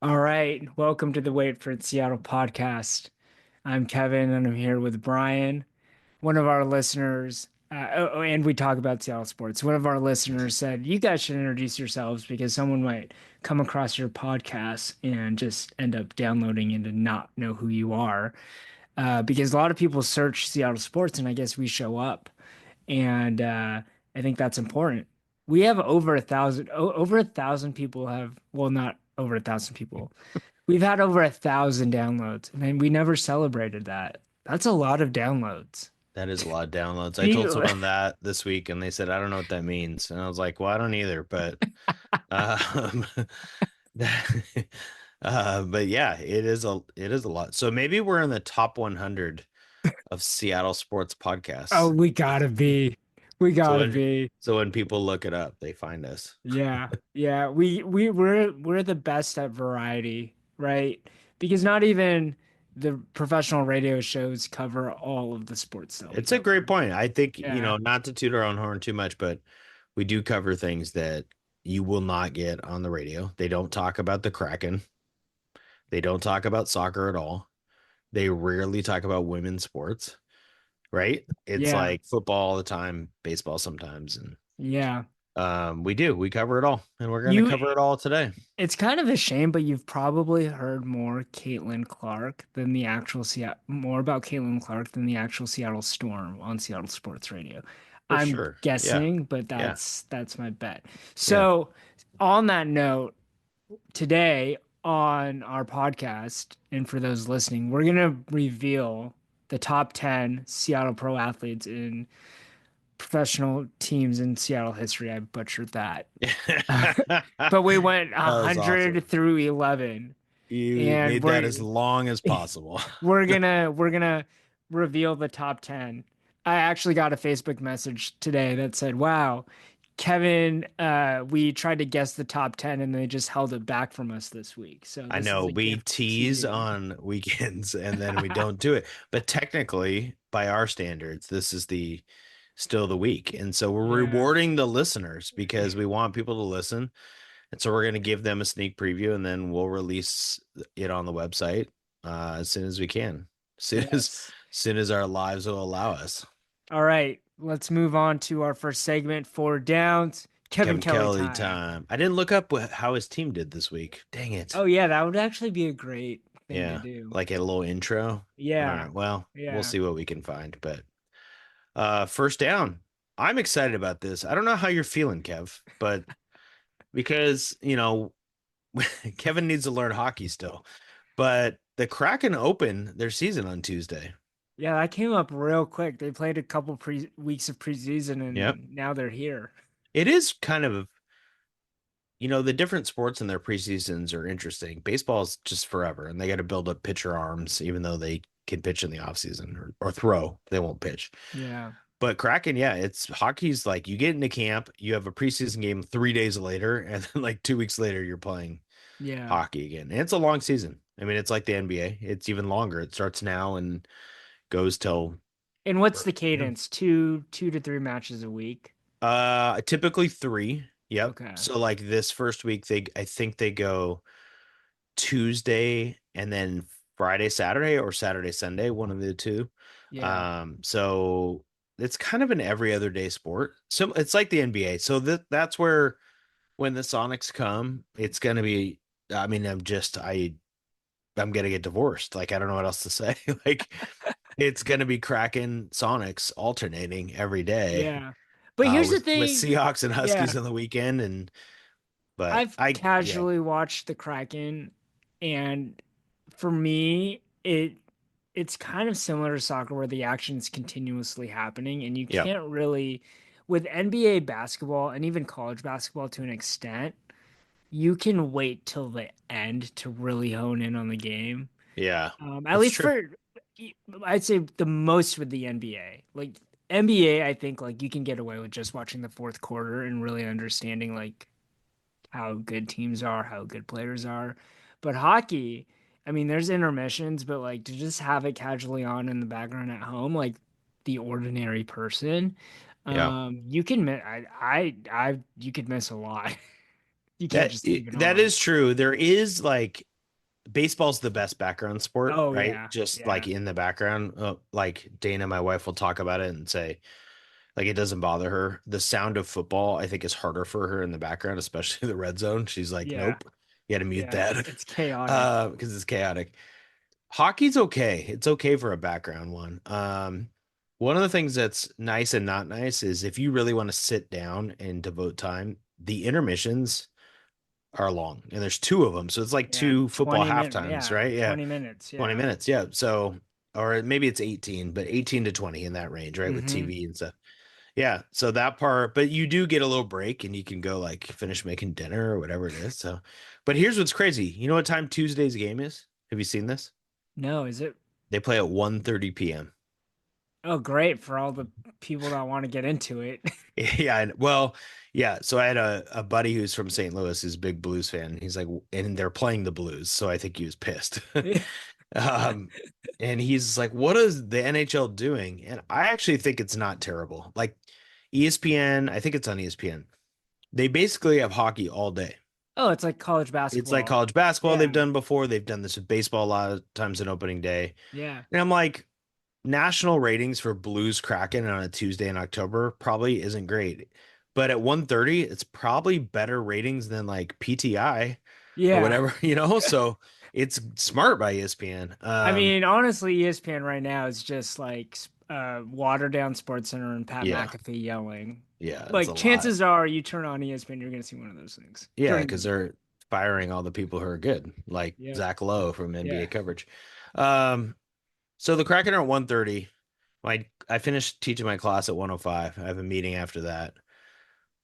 All right, welcome to the Wait for It Seattle podcast. I'm Kevin, and I'm here with Brian, one of our listeners. And we talk about Seattle sports. One of our listeners said, "You guys should introduce yourselves because someone might come across your podcast and just end up downloading it and not know who you are." Because a lot of people search Seattle sports, and I guess we show up, and I think that's important. We have over a thousand, over a thousand people have, well, not over a thousand people. We've had over a thousand downloads, and we never celebrated that. That's a lot of downloads. That is a lot of downloads. I told You- someone that this week and they said, I don't know what that means. And I was like, well, I don't either, um, that, but yeah, it is a lot. So maybe we're in the top 100 of Seattle sports Oh, podcasts. we gotta be. We So gotta when, be. so when people look it up, they find us. Yeah. Yeah. We're the best at variety, right? Because not even the professional radio shows cover all of the sports that we It's a cover. great point. I think, Yeah. not to toot our own horn too much, but we do cover things that you will not get on the radio. They don't talk about the Kraken. They don't talk about soccer at all. They rarely talk about women's sports, right? It's Yeah. like football all the time, baseball sometimes, and Yeah. we cover it all, and we're going to You cover it all today. It's kind of a shame, but you've probably heard more Caitlin Clark than the actual Seattle, more about Caitlin Clark than the actual Seattle Storm on Seattle Sports Radio. For I'm sure. Yeah. guessing, but Yeah. that's my bet. Yeah. So, on that note, today on our podcast, and for those listening, we're gonna reveal the top 10 Seattle pro athletes in professional teams in Seattle history. I butchered that. That But we went was 100 awesome. through 11, You and made that as long as possible. we're gonna reveal the top 10. I actually got a Facebook message today that said, "Wow, Kevin, we tried to guess the top 10 and they just held it back from us this week. So I this is know a we gift to tease you." on weekends and then we don't do it. But technically, by our standards, this is the still the week. And so we're Yeah. rewarding the listeners because we want people to listen. And so we're going to give them a sneak preview and then we'll release it on the website as soon as we can. Yes. Soon as our lives will allow us. All right, let's move on to our first segment, four downs. Kevin Kevin Kelly Kelly time. time. I didn't look up how his team did this week. Dang it. Oh yeah, that would actually be a great thing to Yeah, do. like a little intro. All Yeah. right. Well, we'll Yeah. see what we can find. But first down. I'm excited about this. I don't know how you're feeling, Kev, but because, Kevin needs to learn hockey still. But the Kraken open their season on Tuesday. Yeah, that came up real quick. They played a couple pre weeks of preseason Yep. and now they're here. It is kind of, the different sports in their preseasons are interesting. Baseball is just forever, and they got to build up pitcher arms, even though they can pitch in the offseason or throw. They won't pitch. Yeah. But Kraken, yeah, it's hockey's like you get into camp, you have a preseason game 3 days later, and then like 2 weeks later, you're playing Yeah. hockey again. And it's a long season. I mean, it's like the NBA. It's even longer. It starts now and goes till And what's the you know, cadence? Two to three matches a week. typically three. Yep. Okay. So like this first week, I think they go Tuesday and then Friday, Saturday, or Saturday, Sunday, one of the two. Yeah. So it's kind of an every other day sport. So it's like the NBA. So that's where when the Sonics come, it's gonna be. I mean, I'm gonna get divorced. Like I don't know what else to say. Like it's gonna be Kraken Sonics alternating every day. Yeah. But here's the With thing. Seahawks and Yeah. Huskies on the weekend, and but I've I yeah casually watched the Kraken, and for me, it's kind of similar to soccer where the action's continuously happening, and you yeah can't really, with NBA basketball and even college basketball to an extent, you can wait till the end to really hone in on the game. yeah At that's least true. for, I'd say the most with the NBA. Like NBA, I think like you can get away with just watching the fourth quarter and really understanding like how good teams are, how good players are. But hockey, I mean, there's intermissions, but like to just have it casually on in the background at home, like the ordinary person, Yeah. you can miss. You could miss a lot. You can't That just leave it that on. is true. There is like baseball's the best background sport, Oh right? yeah, Just like yeah, in the background, like Dana, my wife, will talk about it and say, like, it doesn't bother her. The sound of football, I think, is harder for her in the background, especially the red zone. She's like, yeah, nope, you got to mute yeah. that It's chaotic. because it's chaotic. Hockey's okay. It's okay for a background one. One of the things that's nice and not nice is if you really want to sit down and devote time, the intermissions are long, and there's two of them, so it's like Yeah, two football 20 minutes. halftimes, Yeah, right? Yeah, 20 minutes. 20 Yeah. minutes. Yeah. So, or maybe it's 18, but 18 to 20 in that range, right? With Mm-hmm. TV and stuff. Yeah. So that part, but you do get a little break and you can go like finish making dinner or whatever it is. So, but here's what's crazy. You know what time Tuesday's game is? Have you seen this? No, is it? They play at 1:30 p.m. Oh, great for all the people that want to get into it. Yeah. Well, yeah. So I had a buddy who's from St. Louis, who's a big Blues fan. He's like, and they're playing the Blues. So I think he was pissed. Um, and he's like, what is the NHL doing? And I actually think it's not terrible. Like ESPN, I think it's on ESPN. They basically have hockey all day. Oh, it's like college It's like basketball. college basketball they've Yeah, done before. They've done this with baseball a lot of times on opening day. yeah, And I'm like, national ratings for Blues Kraken on a Tuesday in October probably isn't great. But at 1:30, it's probably better ratings than like PTI or yeah. whatever, So it's smart by ESPN. I mean, honestly, ESPN right now is just like watered down Sports Center and Pat Yeah. McAfee yelling. Yeah, it's a Like lot. chances are, you turn on ESPN, you're gonna see one of those things Yeah, during the because game. they're firing all the people who are good, like Yeah, Zach Lowe from NBA yeah, coverage. Um, so the Kraken are at 1:30. I finished teaching my class at 1:05. I have a meeting after that.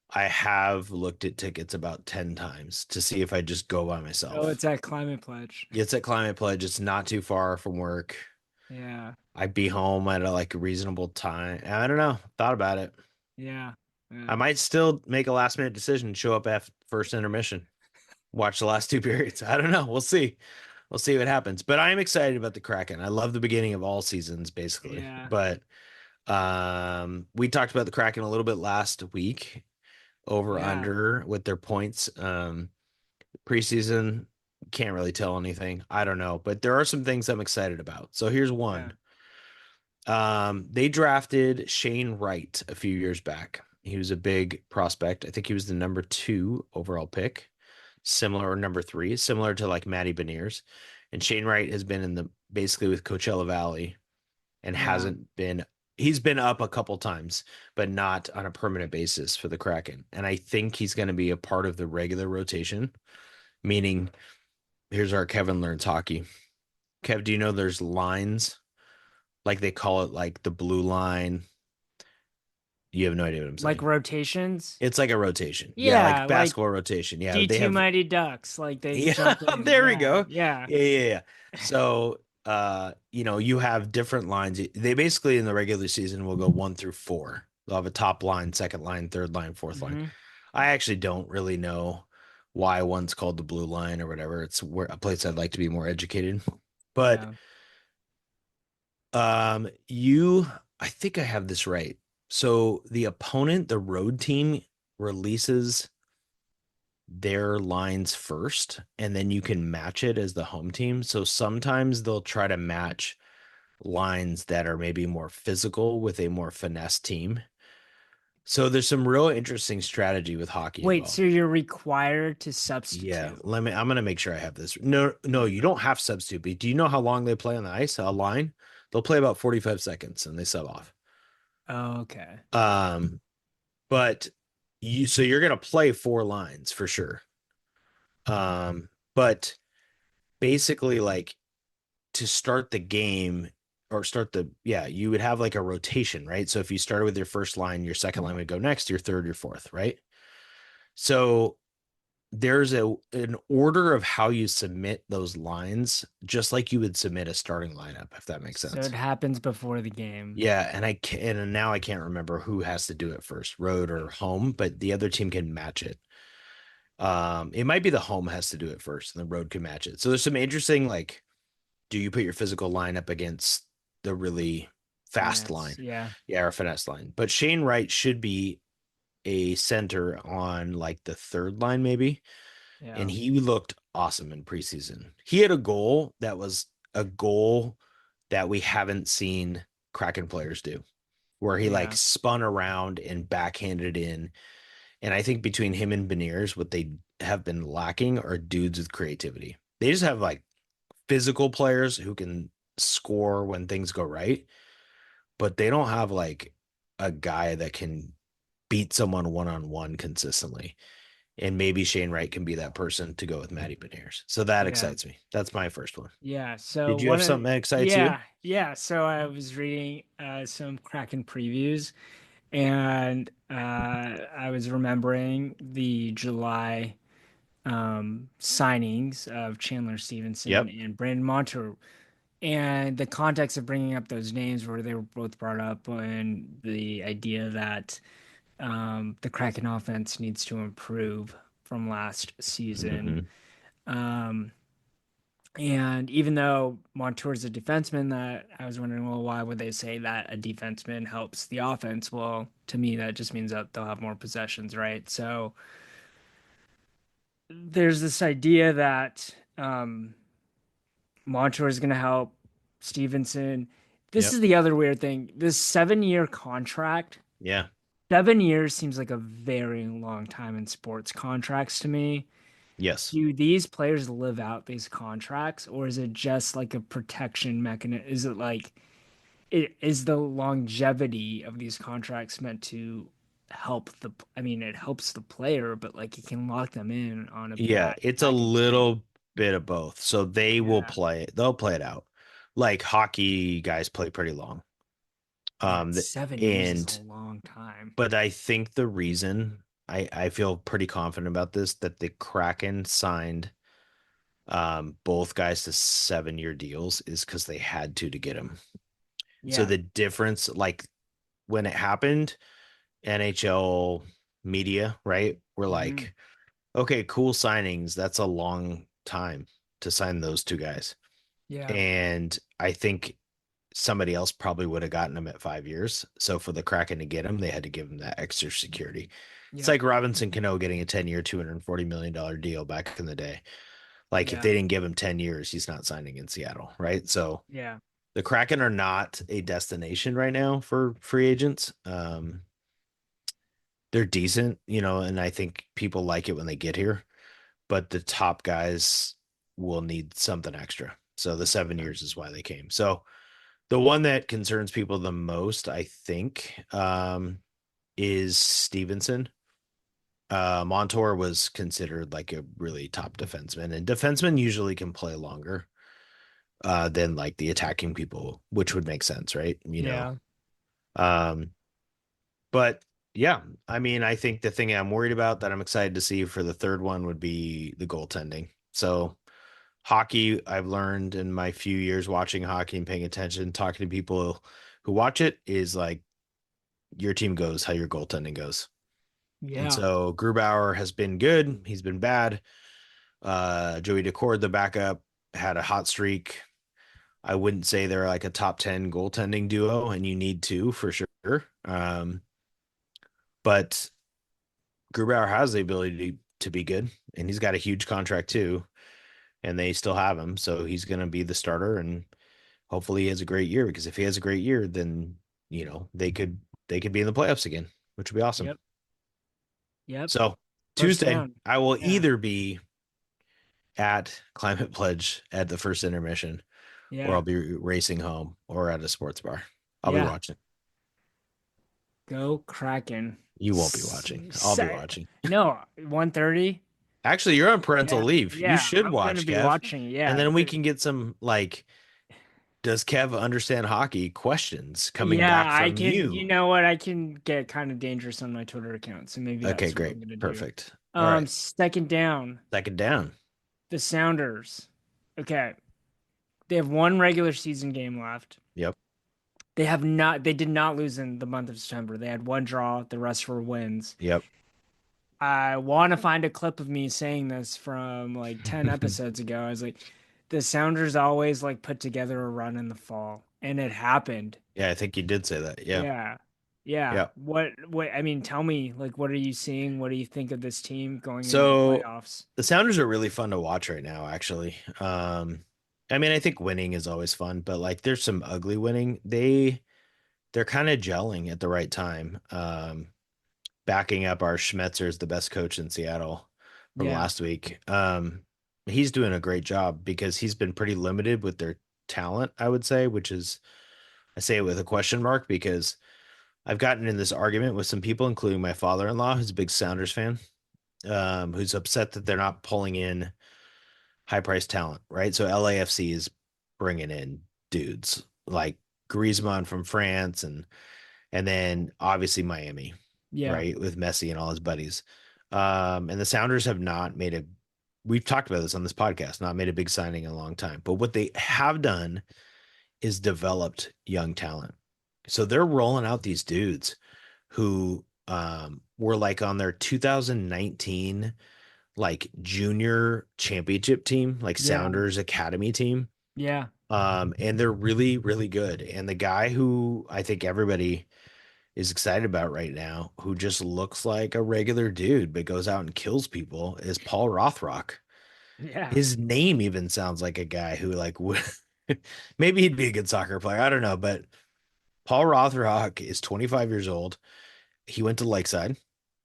I have looked at tickets about 10 times to see if I just go by Oh, it's myself. that Climate Pledge. It's at Climate Pledge. It's not too far from work. Yeah, I'd be home at a like reasonable time. I don't know. Thought about it. yeah, I yeah, might still make a last minute decision, show up at first intermission, watch the last two periods. I don't know. We'll see. We'll see what happens. But I am excited about the Kraken. I love the beginning of all seasons, basically. yeah, But we talked about the Kraken a little bit last week, over yeah, under with their points. Preseason, can't really tell anything. I don't know. But there are some things I'm excited about. So here's yeah, one. They drafted Shane Wright a few years back. He was a big prospect. I think he was the number 2 overall pick, similar or number 3, similar to like Matty Beniers. And Shane Wright has been in the basically with Coachella Valley and yeah. hasn't been. He's been up a couple times, but not on a permanent basis for the Kraken. And I think he's going to be a part of the regular rotation. Meaning, here's our Kevin learns hockey. Kev, do you know there's lines like they call it like the blue line? You have no idea what I'm Like saying. rotations. It's like a rotation. Yeah, like Yeah, like basketball rotation. Yeah, they D2 have. Mighty Ducks. Like they Yeah, jump in. there we Yeah, go. yeah. Yeah. So, you have different lines. They basically in the regular season will go 1 through 4. They'll have a top line, second line, third line, fourth line. Hmm. I actually don't really know why one's called the blue line or whatever. It's where a place I'd like to be more educated. But Yeah. you I think I have this right. So the opponent, the road team, releases their lines first, and then you can match it as the home team. So sometimes they'll try to match lines that are maybe more physical with a more finesse team. So there's some real interesting strategy with hockey Wait, so involved. you're required to Yeah, substitute? I'm gonna make sure I have this. No, no, you don't have substitute. But do you know how long they play on the ice? A line? They'll play about 45 seconds and they sub off. Oh, okay. Um, but so you're gonna play 4 lines for sure. But basically, like to start the game or start the you would have like a rotation, right? So if you started with your first line, your second line would go next, your third, your fourth, right? So there's an order of how you submit those lines, just like you would submit a starting lineup, if that makes So sense. it happens before the game. Yeah, and I can and now I can't remember who has to do it first, road or home, but the other team can match it. It might be the home has to do it first, and the road can match it. So there's some interesting like, do you put your physical line up against the really fast Finesse. line? Yeah. Yeah, or finesse line. But Shane Wright should be a center on like the third line, maybe. Yeah. and he looked awesome in preseason. He had a goal that was a goal that we haven't seen Kraken players do, where he like Yeah. spun around and backhanded in. And I think between him and Beniers, what they have been lacking are dudes with creativity. They just have like physical players who can score when things go right, but they don't have like a guy that can beat someone one on one consistently. And maybe Shane Wright can be that person to go with Matty Beniers. So that Yeah. excites me. That's my first one. Yeah. So Did you have one of something that excites you? yeah, yeah. So I was reading some Kraken previews and I was remembering the July signings of Chandler Stevenson Yep. and Brandon Montour. And the context of bringing up those names where they were both brought up and the idea that the Kraken offense needs to improve from last season. Hmm. Um, and even though Montour's a defenseman, that I was wondering, well, why would they say that a defenseman helps the offense? Well, to me, that just means that they'll have more possessions, right? So there's this idea that Montour is going to help Stevenson. This Yep. is the other weird thing. This 7-year contract, Yeah. 7 years seems like a very long time in sports contracts to me. Yes. Do these players live out these contracts, or is it just like a protection mechanism? Is it like is the longevity of these contracts meant to help the, I mean, it helps the player, but like it can lock them in on a Yeah, bad it's a package deal. little bit of both. So they will Yeah. play it. They'll play it out. Like hockey guys play pretty long. Yeah, it's Um, 7 years is a and long time. but I think the reason I feel pretty confident about this that the Kraken signed both guys to 7-year deals is because they had to get them. So Yeah. the difference, like when it happened, NHL media, right? We're Hmm. like, okay, cool signings. That's a long time to sign those two guys. Yeah. And I think somebody else probably would have gotten him at 5 years. So for the Kraken to get him, they had to give him that extra security. It's Yep. like Robinson Cano getting a 10-year, $240 million deal back in the day. Like if Yeah. they didn't give him 10 years, he's not signing in Seattle, right? So Yeah. the Kraken are not a destination right now for free agents. They're decent, and I think people like it when they get here, but the top guys will need something extra. So the seven Yeah. years is why they came. So the one that concerns people the most, I think, is Stevenson. Montour was considered like a really top defenseman, and defensemen usually can play longer than like the attacking people, which would make sense, right? Yeah. Um, but yeah, I mean, I think the thing I'm worried about that I'm excited to see for the third one would be the goaltending. So hockey, I've learned in my few years watching hockey and paying attention, talking to people who watch it, is like your team goes how your goaltending goes. And Yeah. so Grubauer has been good. He's been bad. Joey Decord, the backup, had a hot streak. I wouldn't say they're like a top 10 goaltending duo, and you need to for sure. But Grubauer has the ability to be good, and he's got a huge contract too, and they still have him. So he's going to be the starter, and hopefully he has a great year because if he has a great year, then, they could be in the playoffs again, which would be awesome. Yep. Yep. So First Tuesday, down. I will Yeah. either be at Climate Pledge at the first intermission, or I'll Yeah. be racing home or at a sports bar. I'll be Yeah. watching. Go Kraken. You won't be watching. I'll be Se- watching. no, 1:30. Actually, you're on parental Yeah. leave. You Yeah. should I'm gonna watch, be Kev. watching. And Yeah. then we can get some like, does Kev understand hockey questions coming Yeah, back I from can, you you? know what? I can get kind of dangerous on my Twitter account, so maybe Okay, that's what great. I'm gonna do. Perfect. All right. Second down, Second down. the Sounders. Okay, they have one regular season game left. Yep. They did not lose in the month of September. They had one draw, the rest were wins. Yep. I want to find a clip of me saying this from like 10 episodes ago. I was like, the Sounders always like put together a run in the fall, and it happened. Yeah, I think you did say that. Yeah. Yeah. Yeah. Yeah. What I mean, tell me, like, what are you seeing? What do you think of this team going into the So playoffs? the Sounders are really fun to watch right now, actually. I mean, I think winning is always fun, but like there's some ugly winning. They're kind of gelling at the right time. Backing up our Schmetzer is the best coach in Seattle from Yeah. last week. He's doing a great job because he's been pretty limited with their talent, I would say, which is I say it with a question mark because I've gotten in this argument with some people, including my father-in-law, who's a big Sounders fan, who's upset that they're not pulling in high-priced talent, right? So LAFC is bringing in dudes like Griezmann from France and then obviously Miami, Yeah. right, with Messi and all his buddies. And the Sounders have not made a we've talked about this on this podcast, not made a big signing in a long time. But what they have done is developed young talent. So they're rolling out these dudes who were like on their 2019 like junior championship team, like Yeah. Sounders Academy team. Yeah. And they're really, really good. And the guy who I think everybody is excited about right now, who just looks like a regular dude but goes out and kills people, is Paul Rothrock. Yeah. His name even sounds like a guy who like would maybe he'd be a good soccer player. I don't know, but Paul Rothrock is 25 years old. He went to Lakeside.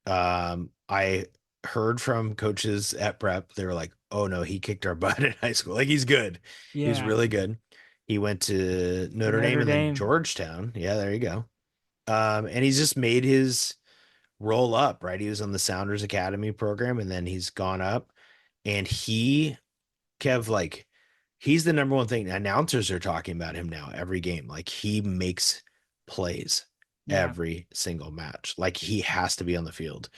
I heard from coaches at prep, they were like, "Oh no, he kicked our butt in high school. Like he's good. He's Yeah. really good." He went to Notre Dame Notre and then Dame. Georgetown. Yeah, there you go. And he's just made his roll up, right? He was on the Sounders Academy program and then he's gone up and Kev, like, he's the number one thing. Announcers are talking about him now every game. Like, he makes plays Yeah. every single match. Like, he has to be on the field.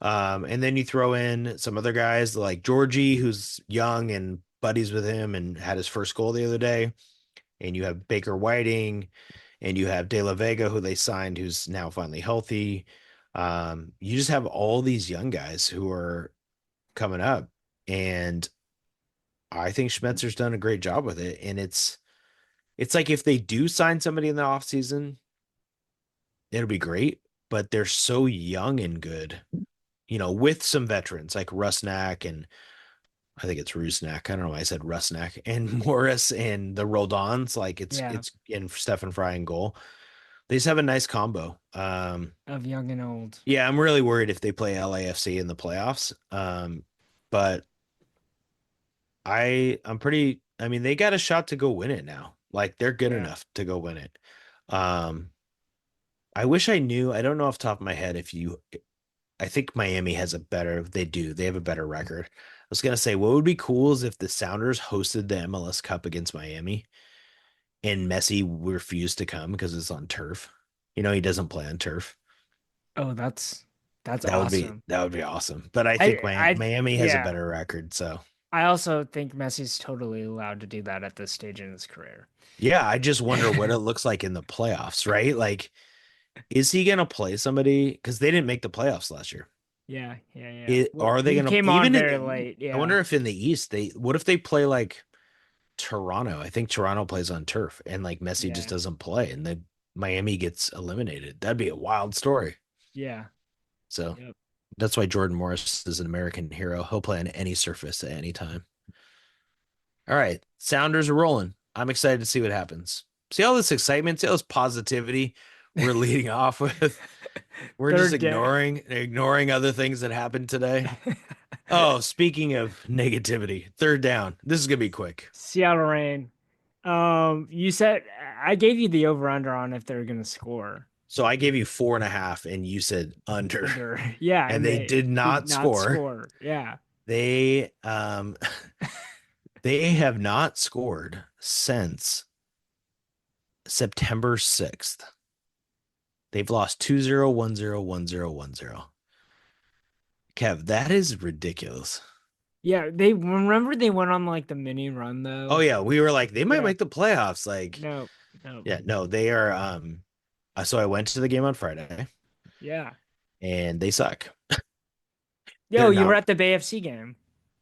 And then you throw in some other guys like Georgie, who's young and buddies with him and had his first goal the other day. And you have Baker Whiting and you have De La Vega, who they signed, who's now finally healthy. You just have all these young guys who are coming up. And I think Schmetzer's done a great job with it. And it's like if they do sign somebody in the offseason, it'll be great. But they're so young and good, with some veterans like Rusnak and I think it's Rusnak. I don't know why I said Rusnak and Morris and the Roldons. Like it's Yeah. it's in Stefan Fry and goal. They just have a nice combo. Of young and old. Yeah, I'm really worried if they play LAFC in the playoffs. But I'm pretty. I mean, they got a shot to go win it now. Like they're good Yeah. enough to go win it. Um, I wish I knew. I don't know off the top of my head if you. I think Miami has a better. They do. They have a better record. I was gonna say what would be cool is if the Sounders hosted the MLS Cup against Miami and Messi refused to come because it's on turf. He doesn't play on turf. Oh, that's That would be awesome. that would be awesome. But I think I Miami has a yeah. better record. So I also think Messi's totally allowed to do that at this stage in his career. yeah, I just wonder what it looks like in the playoffs, right? Like, is he gonna play somebody? Because they didn't make the playoffs last year. Yeah, yeah, yeah. Well, Are they he gonna came on even very in? late. I Yeah, wonder if in the East they what if they play like Toronto? I think Toronto plays on turf, and like Messi just yeah, doesn't play, and then Miami gets eliminated. That'd be a wild story. yeah. So Yep. that's why Jordan Morris is an American hero. He'll play on any surface at any time. All right, Sounders are rolling. I'm excited to see what happens. See all this excitement, see all this positivity we're leading off with. We're just Third down. ignoring other things that happened today. Oh, speaking of negativity, third down. This is gonna be quick. Seattle Rain. You said I gave you the over under on if they're gonna score So I gave you 4.5, and you said under, under. Yeah, and and they they did did not not score. score. Yeah. They they have not scored since September 6th. They've lost 2-0, 1-0, 1-0, 1-0. Kev, that is ridiculous. Yeah, they remember they went on like the mini run Oh though. yeah, we were like they might Yeah. make the playoffs. Like, No, no. yeah, no, they are. So I went to the game on Friday, Yeah. and they suck. Yo, They're you were not. at the BFC game.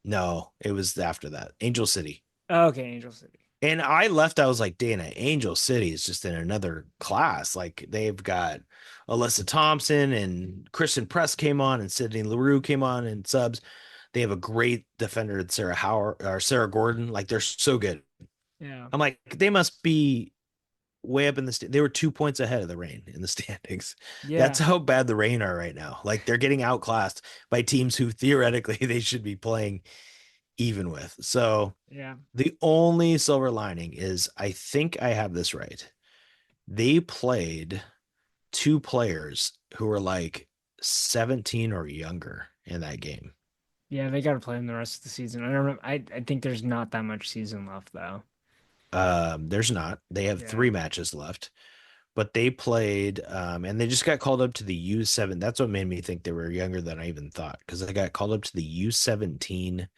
No, it was after that. Angel City. Oh, okay, Angel City. And I left, I was like, Dana, Angel City is just in another class. Like they've got Alyssa Thompson and Kristen Press came on and Sydney LaRue came on and subs. They have a great defender, Sarah Howard or Sarah Gordon. Like they're so good. Yeah. I'm like, they must be way up in the they were 2 points ahead of the Rain in the standings. That's Yeah. how bad the Rain are right now. Like they're getting outclassed by teams who theoretically they should be playing even with. So Yeah. the only silver lining is I think I have this right. They played two players who were like 17 or younger in that game. Yeah, they got to play him the rest of the season. I don't know. I think there's not that much season left though. There's not. They have Yeah. 3 matches left, but they played, and they just got called up to the U7. That's what made me think they were younger than I even thought because they got called up to the U17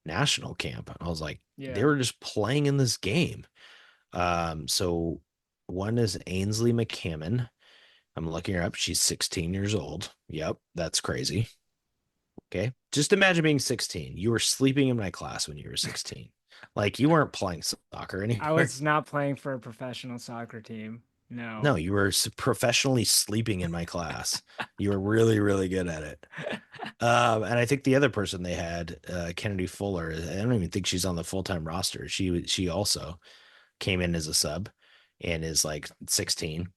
national camp. I was like, they Yeah. were just playing in this game. So one is Ainsley McCammon. I'm looking her up. She's 16 years old. Yep, that's crazy. Okay. Just imagine being 16. You were sleeping in my class when you were 16. Like you weren't playing soccer I anymore. was not playing for a professional soccer team. No. No, you were professionally sleeping in my class. You were really, really good at it. And I think the other person they had, Kennedy Fuller, I don't even think she's on the full-time roster. She also came in as a sub and is like 16. Do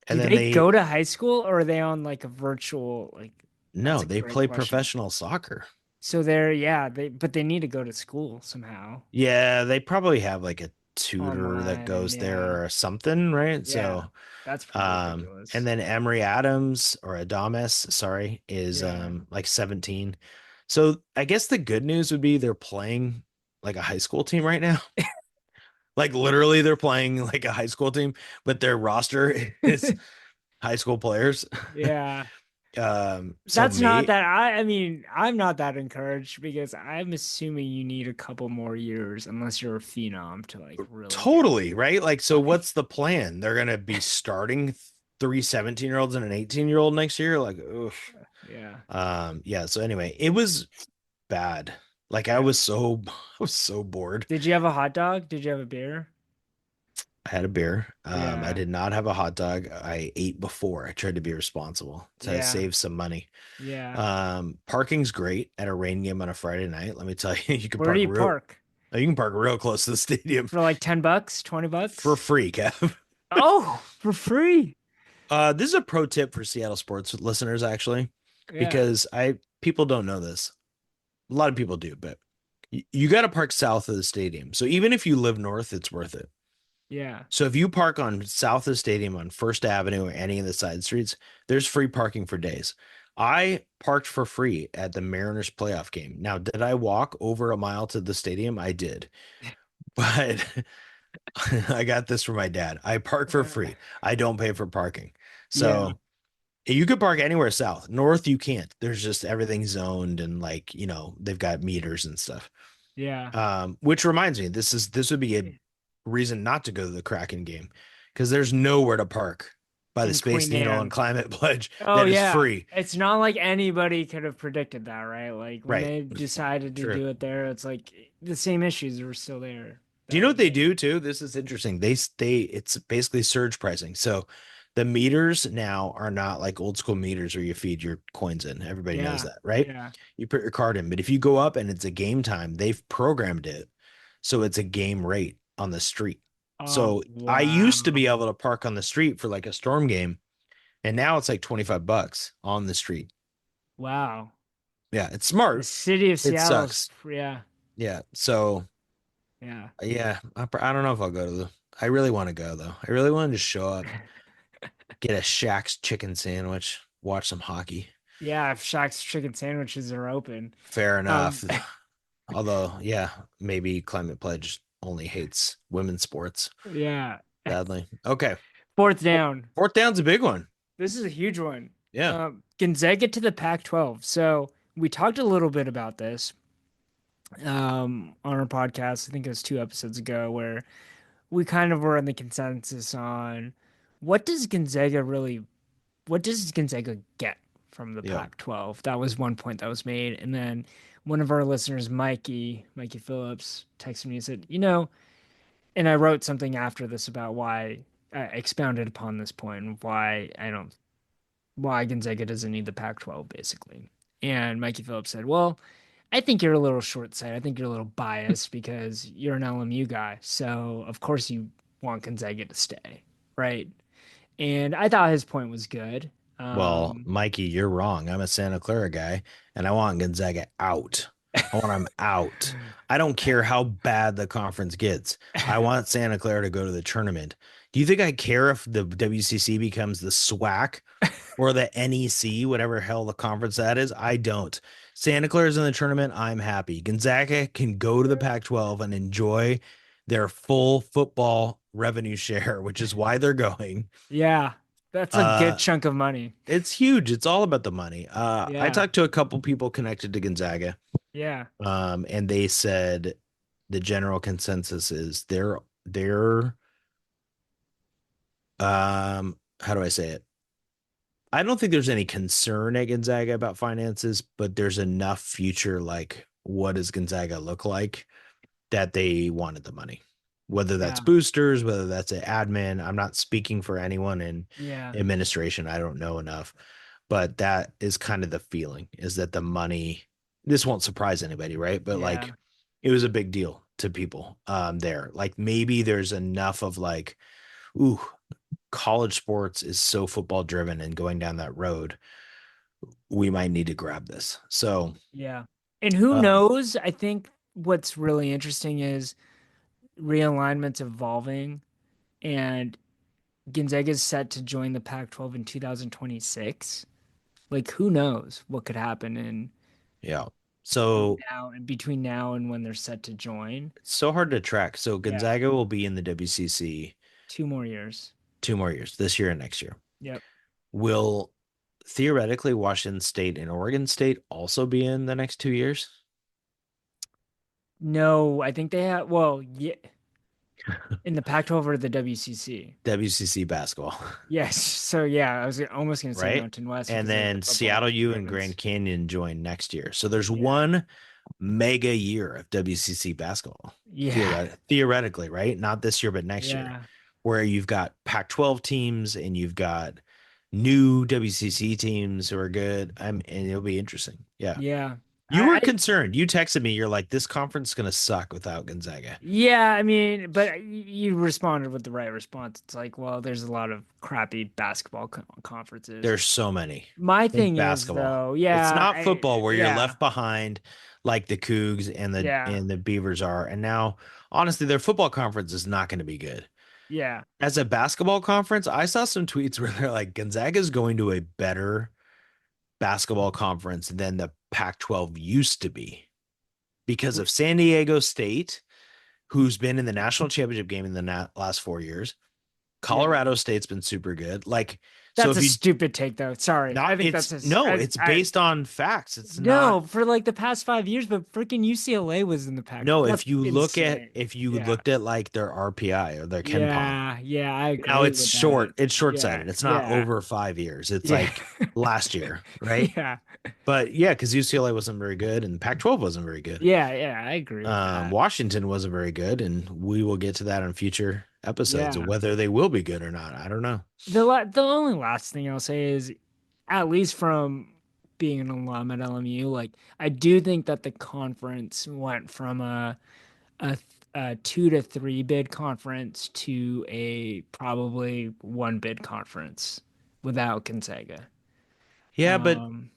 And then they they go to high school or are they on like a virtual like that's no, a they great play question. professional soccer. So they're yeah, they need to go to school somehow. Yeah, they probably have like a tutor that Online, goes yeah. there or something, right? Yeah. So, That's pretty and ridiculous. then Emery Adams or Adamas, sorry, is Yeah. like 17. So I guess the good news would be they're playing like a high school team right now. Like literally they're playing like a high school team, but their roster is high school players. Yeah. So That's not me that I mean, I'm not that encouraged because I'm assuming you need a couple more years unless you're a phenom to like really get totally, right? Like, so like what's the plan? They're gonna be starting three 17-year-olds and an 18-year-old next year. Like, ugh. yeah. Yeah. So anyway, it was bad. Like I Yeah. was so I was so bored. Did you have a hot dog? Did you have a beer? I had a beer. I Yeah. did not have a hot dog. I ate before. I tried to be responsible to Yeah. save some money. Yeah. Parking's great at a rain game on a Friday night. Let me tell you, Where do you park? you can park real close to the stadium For like 10 bucks, 20 for bucks? free, Kev. Oh, for free. This is a pro tip for Seattle sports listeners, actually, Yeah. because I people don't know this. A lot of people do, but you got to park south of the stadium. So even if you live north, it's worth it. Yeah. So if you park on south of the stadium on First Avenue or any of the side streets, there's free parking for days. I parked for free at the Mariners playoff game. Now, did I walk over a mile to the stadium? I did, but I got this from my dad. I park for free. I don't pay for parking. Yeah. So you could park anywhere south. North, you can't. There's just everything zoned and like, they've got meters and stuff. Yeah. Which reminds me, this would be a reason not to go to the Kraken game because there's nowhere to park by the In Space Queen Needle and Anne. Climate Pledge Oh that is yeah. free. It's not like anybody could have predicted that, right? Like when Right. they decided to True. do it there, it's like the same issues were still there. Do you That know what was they do too? This is interesting. It's basically surge pricing. So the meters now are not like old school meters where you feed your coins in. Everybody knows yeah. that, right? Yeah. You put your card in, but if you go up and it's a game time, they've programmed it so it's a game rate on the street. Oh So I used to be wow. able to park on the street for like a storm game, and now it's like $25 on the street. Wow. Yeah, it's The smart. city of It Seattle's sucks. yeah. Yeah. So Yeah. yeah, I don't know if I'll go to the. I really want to go though. I really want to just show up, get a Shaq's chicken sandwich, watch some hockey. Yeah, if Shaq's chicken sandwiches are open. Fair Um enough. Although, yeah, maybe Climate Pledge only hates women's sports, yeah. sadly. Okay. Fourth down. Fourth down's a big one. This is a huge one. Yeah. Gonzaga to the Pac-12. So we talked a little bit about this on our podcast. I think it was 2 episodes ago, where we kind of were in the consensus on what does Gonzaga really, what does Gonzaga get from the Yeah. Pac-12? That was one point that was made, and then one of our listeners, Mikey Phillips, texted me and said, and I wrote something after this about why I expounded upon this point and why I don't why Gonzaga doesn't need the Pac-12 basically. And Mikey Phillips said, "Well, I think you're a little short-sighted. I think you're a little biased because you're an LMU guy. So, of course you want Gonzaga to stay, right?" And I thought his point was good. Well, Um, Mikey, you're wrong. I'm a Santa Clara guy, and I want Gonzaga out. I want them out. I don't care how bad the conference gets. I want Santa Clara to go to the tournament. Do you think I care if the WCC becomes the SWAC or the NEC, whatever hell the conference that is? I don't. Santa Clara's in the tournament. I'm happy. Gonzaga can go to the Pac-12 and enjoy their full football revenue share, which is why they're going. yeah, that's a good Uh, chunk of money. it's huge. It's all about the money. I Yeah, talked to a couple people connected to Gonzaga, yeah, and they said the general consensus is they're how do I say it? I don't think there's any concern at Gonzaga about finances, but there's enough future like what does Gonzaga look like that they wanted the money. Whether that's yeah, boosters, whether that's an admin. I'm not speaking for anyone in yeah, administration. I don't know enough, but that is kind of the feeling is that the money, this won't surprise anybody, right? But like yeah. it was a big deal to people there. Like maybe there's enough of like, ooh, college sports is so football driven and going down that road, we might need to grab this. So, Yeah. And who um, knows? I think what's really interesting is realignment's evolving and Gonzaga's set to join the Pac-12 in 2026. Like who knows what could happen in yeah. from So now and between now and when they're set to join. it's so hard to track. So Yeah, Gonzaga will be in the WCC 2 more years. 2 more years, this year and next year. Yep. Will theoretically Washington State and Oregon State also be in the next 2 years? No, I think they have, well, yeah, in the Pac-12 or the WCC. WCC basketball, Yes. So yeah, I was almost going to say right? Mountain West And because they have the then football Seattle U and programs. Grand Canyon join next year. So there's Yeah. one mega year of WCC basketball, Yeah. theoretically, right? Not this year, but next year, Yeah. where you've got Pac-12 teams and you've got new WCC teams who are good. And it'll be interesting. Yeah. Yeah. You were I concerned. You texted me. You're like, this conference is going to suck without Gonzaga. yeah, I mean, but you responded with the right response. It's like, well, there's a lot of crappy basketball conferences. There's so many. My Think thing is basketball. though, It's yeah, not football where you're yeah, left behind like the Cougs and the yeah, and the Beavers are. And now, honestly, their football conference is not going to be good. yeah. As a basketball conference, I saw some tweets where they're like, Gonzaga is going to a better basketball conference than the Pac-12 used to be because of San Diego State, who's been in the national championship game in the last 4 years. Yeah. Colorado State's been super good. Like, so That's if a you stupid take though. Sorry. I not, think that's it's just no, it's I based on facts. It's not. no, for like the past 5 years, but freaking UCLA was in the pack. No, That's if you look at insane. if you Yeah. looked at like their RPI or their Ken Palm, Yeah, yeah, I now agree it's with that. short. It's short Yeah, sighted. It's not yeah, over 5 years. It's yeah. like last year, right? Yeah. But yeah, because UCLA wasn't very good and Pac-12 wasn't very good. Yeah, yeah, I agree with that. Washington wasn't very good, and we will get to that on future episodes of Yeah. whether they will be good or not. I don't know. The only last thing I'll say is, at least from being an alum at LMU, like I do think that the conference went from a, a 2 to 3 bid conference to a probably 1 bid conference without Gonzaga. Yeah, but Um,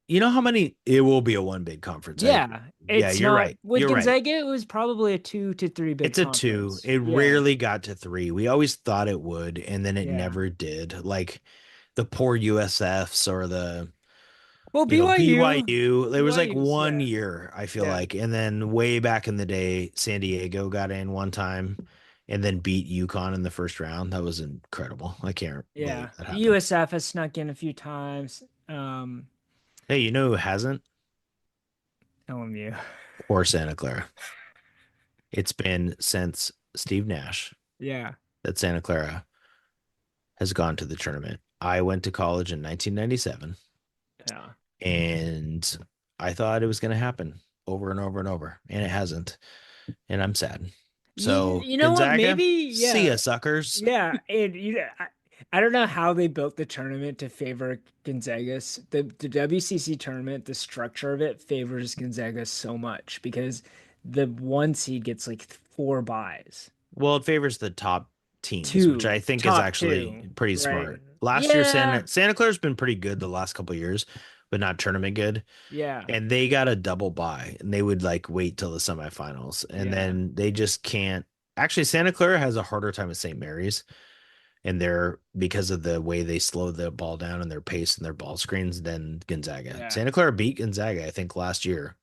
you know how many it will be a one big conference. I agree. yeah, Yeah, it's you're not right. with You're right. Gonzaga. It was probably a 2 to 3 bid It's a two. conference. It Yeah, rarely got to three. We always thought it would, and then it yeah. never did. Like the poor USFs or the, Well, BYU, BYU. There was like BYU's one yeah, year, I feel yeah, like. And then way back in the day, San Diego got in one time and then beat UConn in the first round. That was incredible. I can't believe yeah. that happened. USF has snuck in a few times. Hey, you know who hasn't? LMU. Or Santa Clara. It's been since Steve Nash Yeah, that Santa Clara has gone to the tournament. I went to college in 1997 yeah. and I thought it was going to happen over and over and over, and it hasn't. And I'm sad. So You know what? Gonzaga, Maybe, see yeah. ya, suckers. Yeah, and I don't know how they built the tournament to favor Gonzaga. The WCC tournament, the structure of it favors Gonzaga so much because the one seed gets like four buys. Well, it favors the top teams, which I Two, think is top actually two, pretty right? smart. Last year, Yeah, Santa Clara's been pretty good the last couple of years, but not tournament good. yeah, And they got a double bye, and they would like wait till the semifinals, and yeah, then they just can't. Actually, Santa Clara has a harder time at St. Mary's, and they're because of the way they slow the ball down and their pace and their ball screens than Gonzaga. yeah, Santa Clara beat Gonzaga, I think, last year,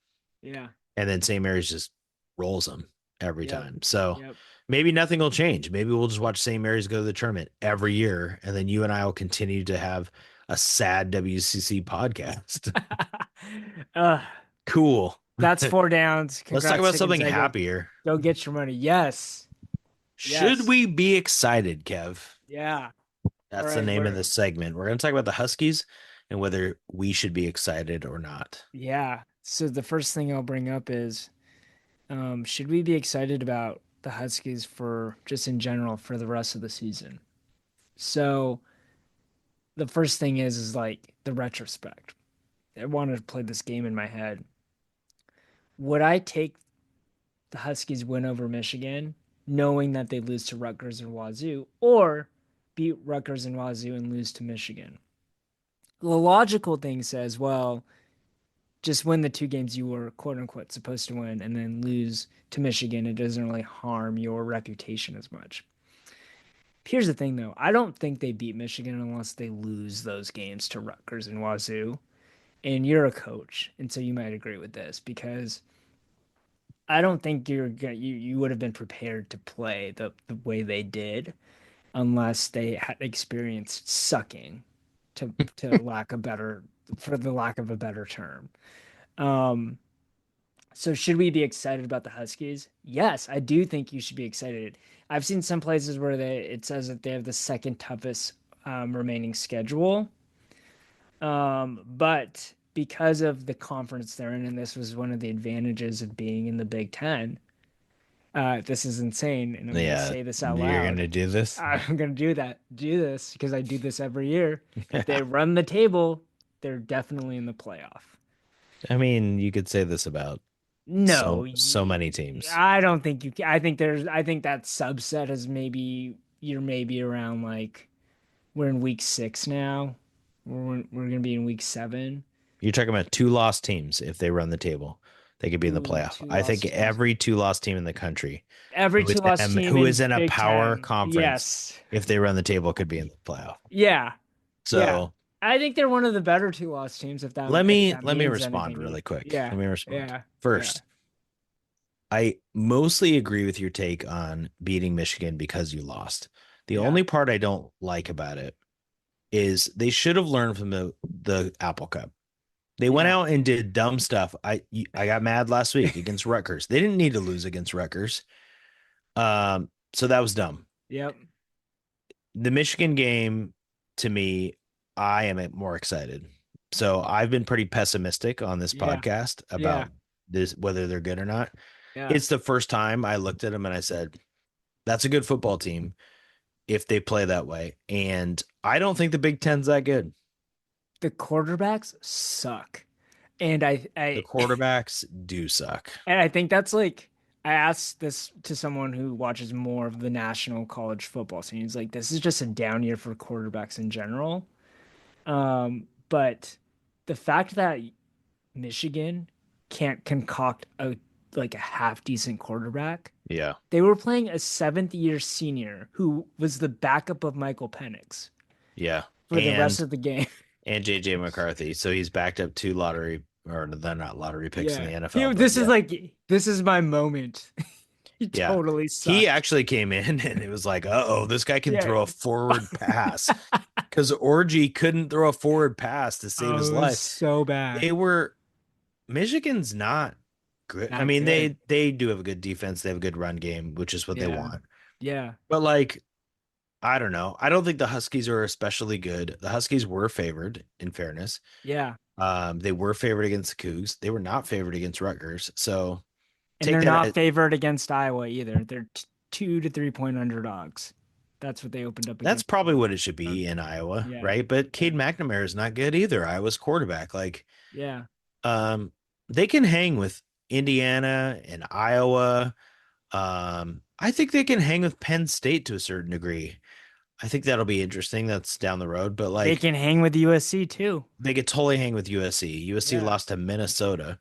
yeah. and then St. Mary's just rolls them every Yep, time. So yep. maybe nothing will change. Maybe we'll just watch St. Mary's go to the tournament every year, and then you and I will continue to have a sad WCC podcast. uh, Cool. that's four downs. Let's talk Congrats about to something Gonzaga. happier. Go get your money. Yes, Should yes, we be excited, Kev? yeah. All That's the right, name of we're this segment. We're going to talk about the Huskies and whether we should be excited or not. yeah. So the first thing I'll bring up is, should we be excited about the Huskies for just in general for the rest of the season? So the first thing is like the retrospect. I wanted to play this game in my head. Would I take the Huskies win over Michigan, knowing that they lose to Rutgers and Wazoo, or beat Rutgers and Wazoo and lose to Michigan? The logical thing says, well, just win the two games you were quote unquote supposed to win and then lose to Michigan. It doesn't really harm your reputation as much. Here's the thing though, I don't think they beat Michigan unless they lose those games to Rutgers and Wazoo. And you're a coach, and so you might agree with this because I don't think you would have been prepared to play the way they did unless they had experienced sucking to lack a better for the lack of a better term. Um, so should we be excited about the Huskies? Yes, I do think you should be excited. I've seen some places where it says that they have the second toughest remaining schedule. But because of the conference they're in, and this was one of the advantages of being in the Big Ten, this is insane, and I'm going to Yeah, say this out you're going loud. to do this? I'm going to do this because I do this every year. If they run the table, they're definitely in the playoff. I mean, you could say this about No, so many teams. I don't think you can. I think that subset is you're maybe around like, we're in week 6 now. We're going to be in week 7. You're talking about two lost teams. If they run the table, they could be in the Ooh, playoff. two I think lost teams. every two lost team in the country Every two lost team who is in in a Big power Ten. conference, Yes. if they run the table, could be in the playoff. Yeah. Yeah. So I think they're one of the better two lost teams if that let me means respond anything to you. really quick. Yeah. Let me respond. Yeah. Yeah. First, I mostly agree with your take on beating Michigan because you lost. The Yeah. only part I don't like about it is they should have learned from the Apple Cup. They went Yeah. out and did dumb stuff. I got mad last week against Rutgers. They didn't need to lose against Rutgers. So that was dumb. Yep. The Michigan game, to me, I am more excited. So I've been pretty pessimistic on this Yeah. podcast Yeah. about this, whether they're good or not. Yeah. It's the first time I looked at them and I said, that's a good football team if they play that way. And I don't think the Big Ten's that good. The quarterbacks suck. And The quarterbacks do suck. and I think that's like, I asked this to someone who watches more of the national college football scene. He's like, this is just a down year for quarterbacks in general. But the fact that Michigan can't concoct a half decent quarterback. Yeah. They were playing a seventh year senior who was the backup of Michael Penix Yeah. for the rest of the game. And JJ McCarthy. So he's backed up two lottery, or they're not lottery picks in Yeah. the NFL. This yeah. is like, this is my moment. He Yeah. totally He sucked. actually came in and it was like, uh-oh, this guy can Yeah. throw a forward pass. Because Orgy couldn't throw a forward pass to save his Oh, it was life. so bad. Michigan's not good. I Not mean, good. they do have a good defense. They have a good run game, which is what they Yeah. want. Yeah. But like, I don't know. I don't think the Huskies are especially good. The Huskies were favored, in fairness. Yeah. They were favored against the Cougs. They were not favored against Rutgers. So And take they're that not as, favored against Iowa either. They're 2 to 3 point underdogs. That's what they opened up That's against. probably what it should be in Iowa, Yeah, right? But yeah, Cade McNamara is not good either. Iowa's quarterback. yeah. Um, they can hang with Indiana and Iowa. I think they can hang with Penn State to a certain degree. I think that'll be interesting. That's down the road, but They can hang with USC too. they could totally hang with USC. USC Yeah, lost to Minnesota.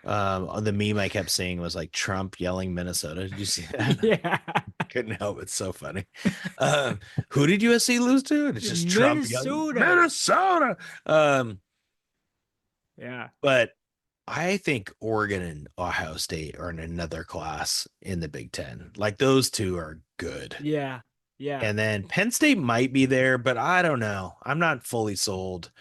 The meme I kept seeing was like Trump yelling Minnesota. Did you see that? yeah. Couldn't help. It's so funny. Um, who did USC lose to? And it's just Trump yelling Minnesota. Minnesota. Um, Yeah, but I think Oregon and Ohio State are in another class in the Big Ten. Like those two are good. yeah, yeah, And then Penn State might be there, but I don't know. I'm not fully sold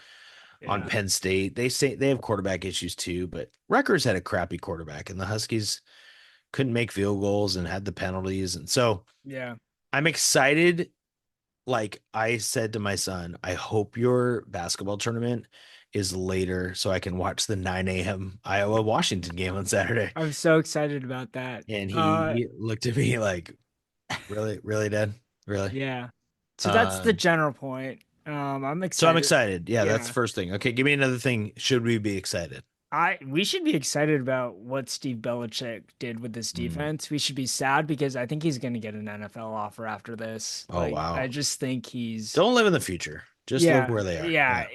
on yeah, Penn State. They say they have quarterback issues too, but Rutgers had a crappy quarterback, and the Huskies couldn't make field goals and had the penalties. And so yeah. I'm excited. Like I said to my son, I hope your basketball tournament is later so I can watch the 9 a.m. Iowa Washington game on Saturday. I'm so excited about that. And he looked at me like, really, really, Dad? Really? Yeah. So that's the Um, general point. I'm so I'm excited. excited. Yeah, that's the Yeah. first thing. Okay, give me another thing. Should we be excited? We should be excited about what Steve Belichick did with this Mm. defense. We should be sad because I think he's going to get an NFL offer after this. Oh Like, I wow. just think he's, Don't live in the future. Just live yeah, where they are. yeah.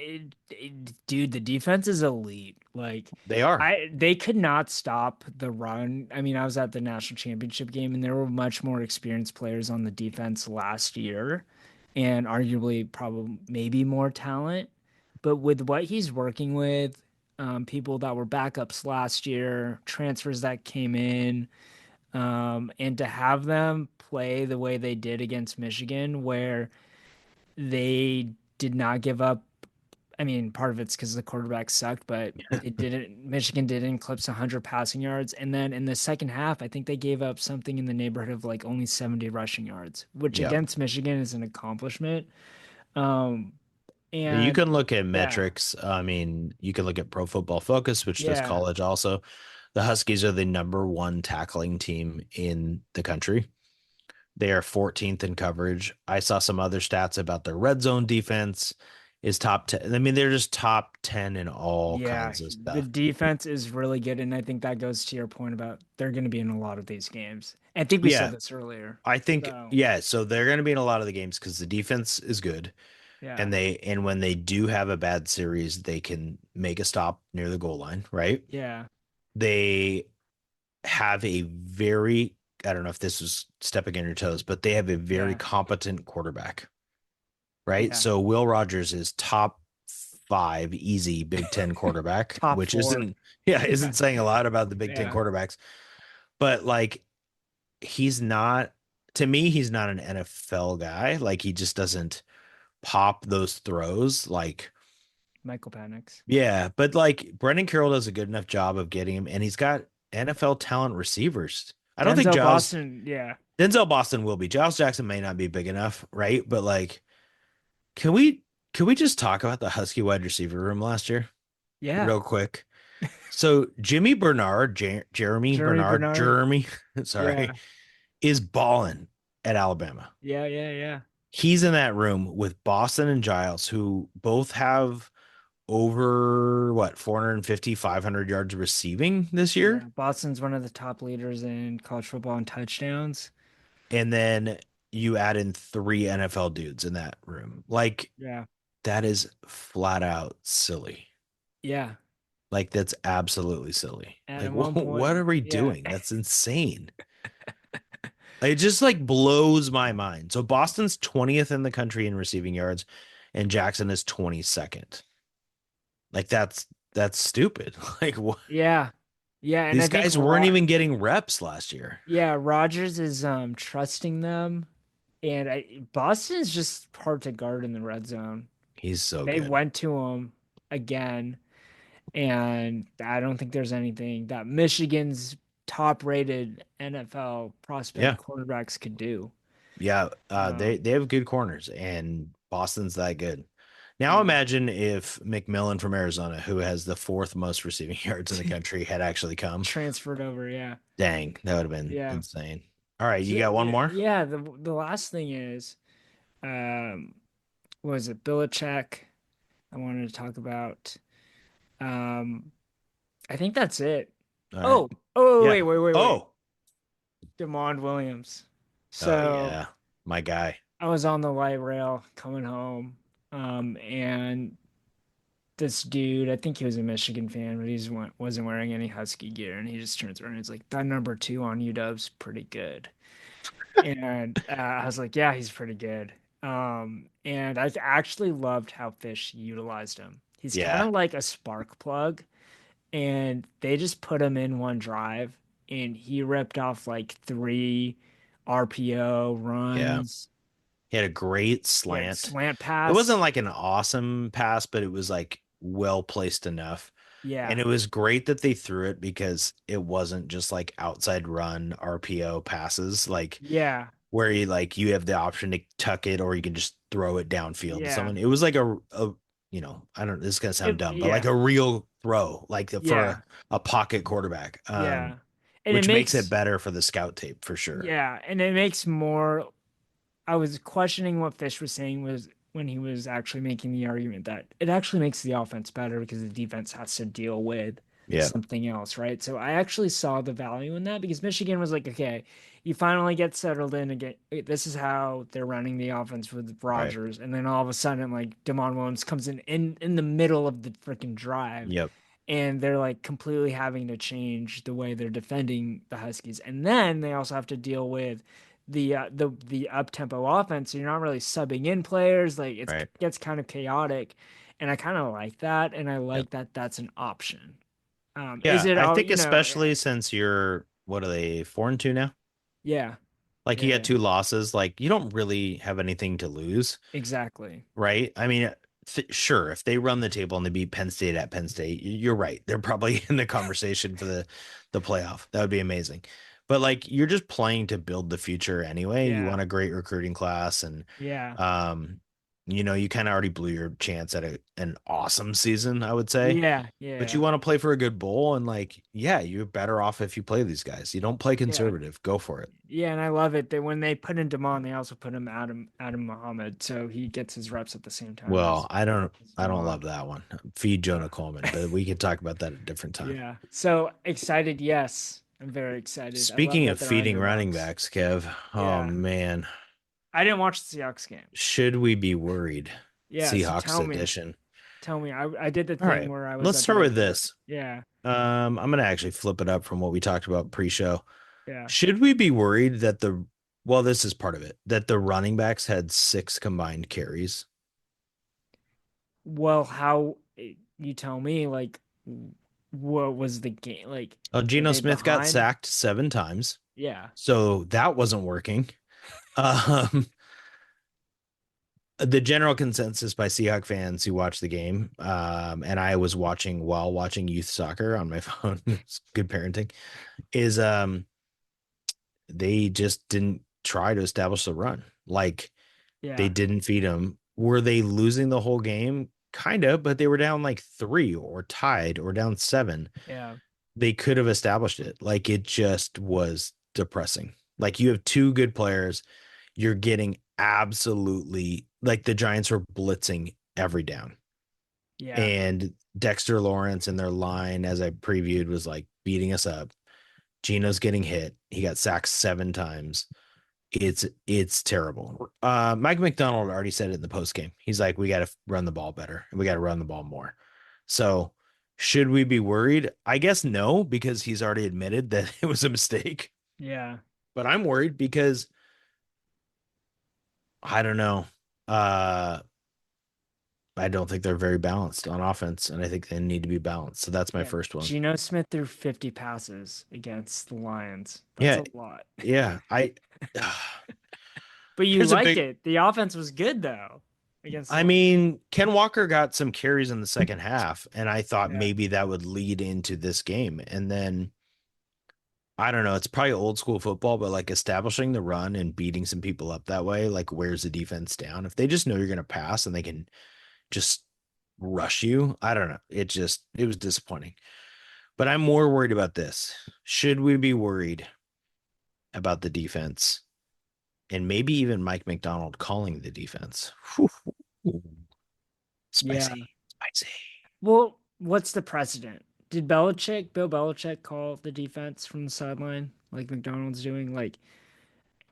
Yeah. Dude, the defense is elite. Like, They are. they could not stop the run. I mean, I was at the national championship game and there were much more experienced players on the defense last year and arguably probably maybe more talent. But with what he's working with, people that were backups last year, transfers that came in, and to have them play the way they did against Michigan, where they did not give up. I mean, part of it's because the quarterback sucked, but they didn't. Michigan didn't eclipse 100 passing yards, and then in the second half, I think they gave up something in the neighborhood of like only 70 rushing yards, which Yeah. against Michigan is an accomplishment. Um, You and can look at yeah, metrics. I mean, you can look at Pro Football Focus, which does yeah, college also. The Huskies are the number one tackling team in the country. They are 14th in coverage. I saw some other stats about their red zone defense is top 10. I mean, they're just top 10 in all yeah, kinds of the stuff. defense is really good, and I think that goes to your point about they're going to be in a lot of these games. I think we said Yeah, this earlier. I think, So yeah, so they're going to be in a lot of the games because the defense is good. yeah, And when they do have a bad series, they can make a stop near the goal line, right? yeah, They have a very, I don't know if this was stepping on your toes, but they have a very yeah, competent quarterback, right? yeah. So Will Rogers is top five easy Big Ten quarterback, Top which four. isn't, yeah, Yeah, isn't saying a lot about the Big Ten yeah, quarterbacks, but like he's not, to me, he's not an NFL guy. Like he just doesn't pop those throws. Like, Michael Penix. yeah, but like Brendan Carroll does a good enough job of getting him, and he's got NFL talent receivers. I don't think Denzel Giles Boston, yeah, Denzel Boston will be. Giles Jackson may not be big enough, right? But like, can we just talk about the Husky wide receiver room last year yeah. real quick? So Jimmy Bernard, Jeremy Jeremy Bernard, Bernard, Jeremy, sorry, yeah, is balling at Alabama. yeah, yeah, yeah, He's in that room with Boston and Giles, who both have over what 450, 500 yards receiving this yeah. year. Boston's one of the top leaders in college football in touchdowns. And then you add in three NFL dudes in that room. Like Yeah, that is flat out silly. yeah. Like that's absolutely silly. And Like at one what point, are we yeah, doing? That's insane. It just like blows my mind. So Boston's 20th in the country in receiving yards and Jackson is 22nd. Like that's stupid. Like what? yeah, yeah. And I These think guys weren't even getting reps last year. Yeah, Rogers is trusting them, and Boston's just hard to guard in the red zone. He's so They good. went to him again, and I don't think there's anything that Michigan's top-rated NFL prospect Yeah. quarterbacks could do. Yeah, Um, they have good corners, and Boston's that good. Now yeah, imagine if McMillan from Arizona, who has the fourth most receiving yards in the country, had actually come. transferred over. Yeah, Dang, that would have been yeah. insane. All right, you So got one yeah, more? yeah, the last thing is um what was it, Belichick? I wanted to talk about. Um I think that's it. All right. Oh, oh, Yeah. wait. Oh. Demond Williams. Oh So yeah. My guy. I was on the light rail coming home, and this dude, I think he was a Michigan fan, but wasn't wearing any Husky gear, and he just turns around and he's like, "That number two on UW's pretty good." And I was like, "Yeah, he's pretty good." And I actually loved how Fish utilized him. He's kind Yeah. of like a spark plug, and they just put him in one drive, and he ripped off like three RPO Yeah. runs. He had a great He had slant. slant It wasn't pass. like an awesome pass, but it was like well placed enough. And Yeah, it was great that they threw it because it wasn't just like outside run RPO passes, like yeah, where you have the option to tuck it or you can just throw it downfield to yeah. someone. It was like a I don't, this is gonna sound dumb, but like Yeah, a real throw, for yeah, a pocket quarterback. yeah. And it Which makes it makes, better for the scout tape for sure. yeah, and it makes more. I was questioning what Fish was saying was when he was actually making the argument that it actually makes the offense better because the defense has to deal with Yeah, something else, right? So I actually saw the value in that because Michigan was like, okay, you finally get settled in again. This is how they're running the offense with right. Rodgers, and then all of a sudden, like Damon Williams comes in the middle of the freaking drive, Yep, and they're like completely having to change the way they're defending the Huskies. And then they also have to deal with the up tempo offense. So you're not really subbing in players. Like it right. gets kind of chaotic, and I kind of like that. And I Yep. like that that's an option. Is Yeah, it I all, think especially since you're what are they 4-2 now? yeah, Like you got yeah, two losses, like you don't really have anything to lose, exactly. right? I mean, sure, if they run the table and they beat Penn State at Penn State, you're right. They're probably in the conversation for the playoff. That would be amazing. But like you're just playing to build the future anyway. You Yeah, want a great recruiting class and yeah, um you kind of already blew your chance at an awesome season, I would say. yeah, But you yeah, want to play for a good bowl and like, yeah, you're better off if you play these guys. You don't play yeah. conservative. Go for it. Yeah, and I love it that when they put in Damon, they also put him Adam Muhammad, so he gets his reps at the same time Well, as I don't Damon. love that one. Feed Jonah Yeah. Coleman, but we could talk about that at a different time. Yeah. So excited, yes. I'm very excited. I love Speaking of that they're feeding running underdogs. backs, Kev, oh Yeah. man, I didn't watch the Seahawks game. should we be worried? Yeah, so Seahawks tell me. edition. Tell me. I did the All thing right, where I was let's at the start with airport. this. Yeah. I'm gonna actually flip it up from what we talked about pre-show. Yeah. Should we be worried that well, this is part of it, that the running backs had 6 combined carries? Well, how you tell me, like, what was the game? Like, were Geno they Smith got behind? sacked 7 times, Yeah. so that wasn't working. Um, the general consensus by Seahawk fans who watch the game, and I was watching while watching youth soccer on my phone, it's good parenting, is they just didn't try to establish the run. Like they Yeah. didn't feed them. Were they losing the whole game? Kind of, but they were down like 3 or tied or down 7. Yeah. They could have established it. Like it just was depressing. Like you have two good players, you're getting absolutely like the Giants were blitzing every down. Yeah. And Dexter Lawrence and their line, as I previewed, was like beating us up. Geno's getting hit. He got sacked 7 times. It's terrible. Mike McDonald already said it in the post game. He's like, we got to run the ball better and we got to run the ball more. So should we be worried? I guess no, because he's already admitted that it was a mistake. Yeah. But I'm worried because I don't know. Uh, I don't think they're very balanced on offense, and I think they need to be balanced. So that's my Yeah. first one. Geno Smith threw 50 passes against the Lions. That's Yeah, a lot. yeah. But you Here's a liked big. it. The offense was good though against the I Lions. mean, Ken Walker got some carries in the second half, and I thought Yeah. maybe that would lead into this game. And then I don't know, it's probably old school football, but like establishing the run and beating some people up that way, like wears the defense down. If they just know you're going to pass and they can just rush you, I don't know. It was disappointing. But I'm more worried about this. Should we be worried about the defense, and maybe even Mike McDonald calling the defense. Whew. Yeah. Spicy, spicy. Well, what's the precedent? Did Bill Belichick, call the defense from the sideline like McDonald's doing, like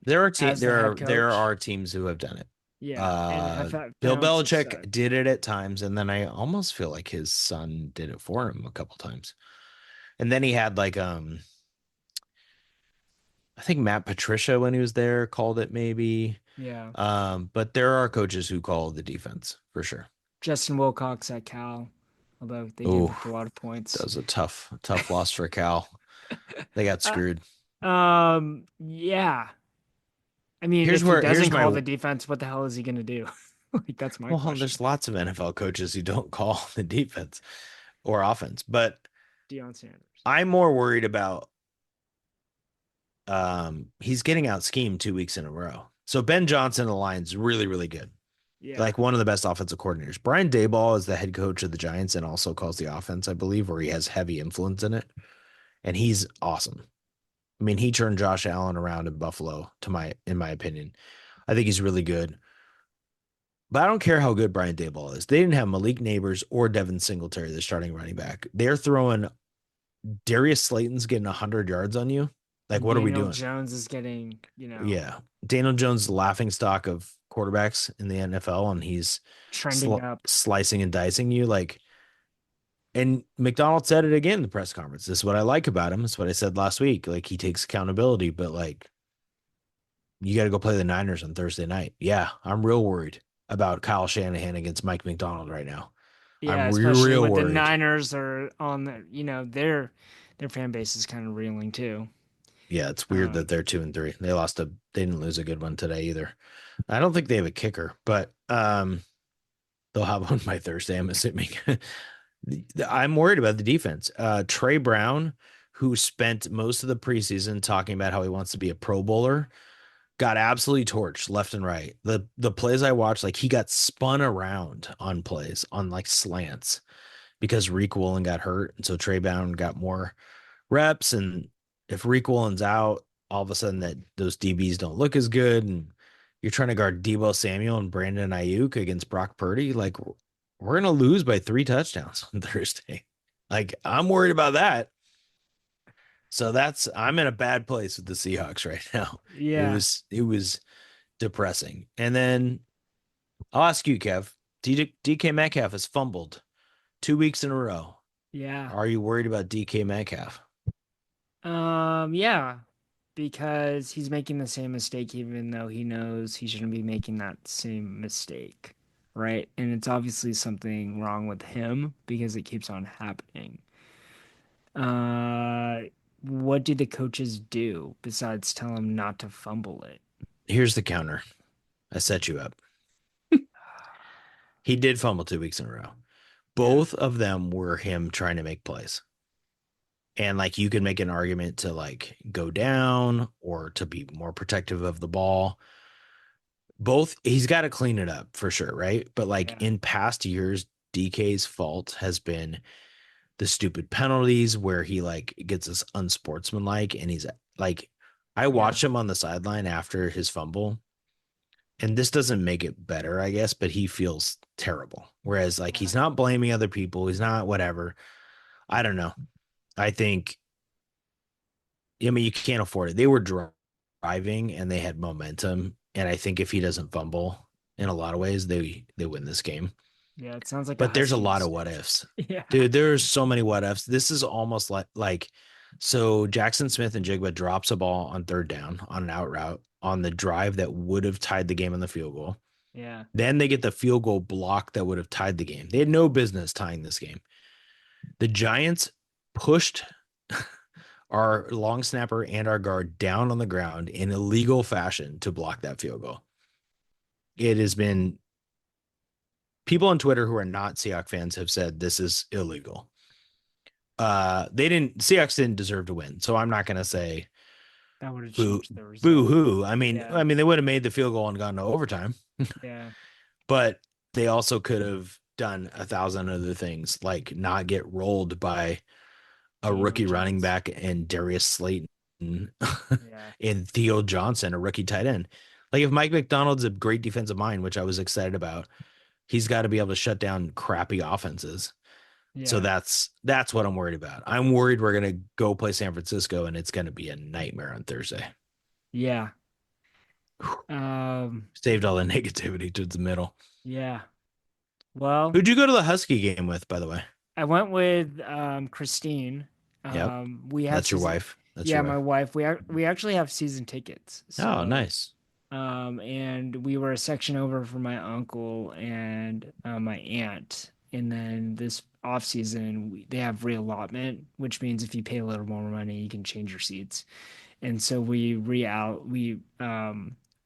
as the head There coach? are teams who have done it. Yeah, and have Bill found success. Belichick did it at times, and then I almost feel like his son did it for him a couple times. And then he had like I think Matt Patricia when he was there called it maybe. Yeah. But there are coaches who call the defense for sure. Justin Wilcox at Cal, although they gave Oh, up a lot of that points. was a tough loss for Cal. They got Uh, screwed. yeah. I mean, if he Here's doesn't call my the defense, what the hell is he gonna do? Like, that's my well, question. there's lots of NFL coaches who don't call the defense or offense, but Deion Sanders. I'm more worried about he's getting out schemed 2 weeks in a row. So Ben Johnson, the Lions, really, really good. Yeah. Like one of the best offensive coordinators. Brian Daboll is the head coach of the Giants and also calls the offense, I believe, where he has heavy influence in it. And he's awesome. I mean, he turned Josh Allen around in Buffalo, in my opinion. I think he's really good. But I don't care how good Brian Daboll is. They didn't have Malik Neighbors or Devin Singletary, the starting running back. They're throwing Darius Slayton's getting 100 yards on you. Like, And what are we Daniel doing? Jones is getting, Yeah. Daniel Jones, the laughing stock of quarterbacks in the NFL, and he's trending up. slicing and dicing you. Like, and McDonald said it again in the press conference. This is what I like about him. It's what I said last week. Like, he takes accountability, but like, you got to go play the Niners on Thursday night. Yeah, I'm real worried about Kyle Shanahan against Mike McDonald right now. Yeah, I'm especially real with the worried. Niners are on their fan base is kind of reeling too. Yeah, it's weird that Um, they're 2-3. They didn't lose a good one today either. I don't think they have a kicker, but they'll have one by Thursday, I'm assuming. I'm worried about the defense. Trey Brown, who spent most of the preseason talking about how he wants to be a Pro Bowler, got absolutely torched left and right. The plays I watched, like he got spun around on plays on like slants because Reek Woolen got hurt. And so Trey Brown got more reps. And if Reek Woolen's out, all of a sudden that those DBs don't look as good. And you're trying to guard Debo Samuel and Brandon Ayuk against Brock Purdy. Like we're gonna lose by 3 touchdowns on Thursday. Like I'm worried about that. So I'm in a bad place with the Seahawks right now. yeah, It was depressing. And then I'll ask you, Kev. DK Metcalf has fumbled 2 weeks in a row. yeah, Are you worried about DK Metcalf? yeah, because he's making the same mistake even though he knows he shouldn't be making that same mistake, right? And it's obviously something wrong with him because it keeps on happening. Uh, what do the coaches do besides tell him not to fumble it? Here's the counter. I set you up. He did fumble 2 weeks in a row. Yeah, Both of them were him trying to make plays. And like you could make an argument to like go down or to be more protective of the ball. Both he's got to clean it up for sure, right? But like yeah, in past years, DK's fault has been the stupid penalties where he like gets this unsportsmanlike and he's like I yeah, watched him on the sideline after his fumble and this doesn't make it better, I guess, but he feels terrible. Whereas like yeah, he's not blaming other people, he's not whatever. I don't know. I think I mean you can't afford it. They were driving and they had momentum and I think if he doesn't fumble in a lot of ways they win this game. yeah. It sounds like a But there's a Husky lot of what mistake. ifs. Yeah, Dude, there's so many what ifs. This is almost like so Jackson Smith and Jigba drops a ball on third down on an out route on the drive that would have tied the game on the field goal. yeah, Then they get the field goal block that would have tied the game. They had no business tying this game. The Giants pushed our long snapper and our guard down on the ground in illegal fashion to block that field goal. It has been people on Twitter who are not Seahawks fans have said this is illegal. Seahawks didn't deserve to win. So I'm not going to say that would have boo, changed the boo result. hoo. Yeah, I mean, they would have made the field goal and gone to overtime, yeah, but they also could have done 1,000 other things, like not get rolled by a Daniel rookie running Jones. back and Darius Slayton. Yeah. and Theo Johnson, a rookie tight end. Like if Mike McDonald's a great defensive mind, which I was excited about, he's got to be able to shut down crappy offenses. So Yeah. that's what I'm worried about. I'm worried we're gonna go play San Francisco and it's gonna be a nightmare on Thursday. Yeah. Whew. Um, Saved all the negativity to the middle. yeah. Well, Who'd you go to the Husky game with, by the way? I went with Christine. Yep, We have that's your season. wife. That's Yeah, your my wife. wife. We actually have season tickets. Oh, So, nice. and we were a section over for my uncle and my aunt. And then this off season, they have reallotment, which means if you pay a little more money, you can change your seats. And so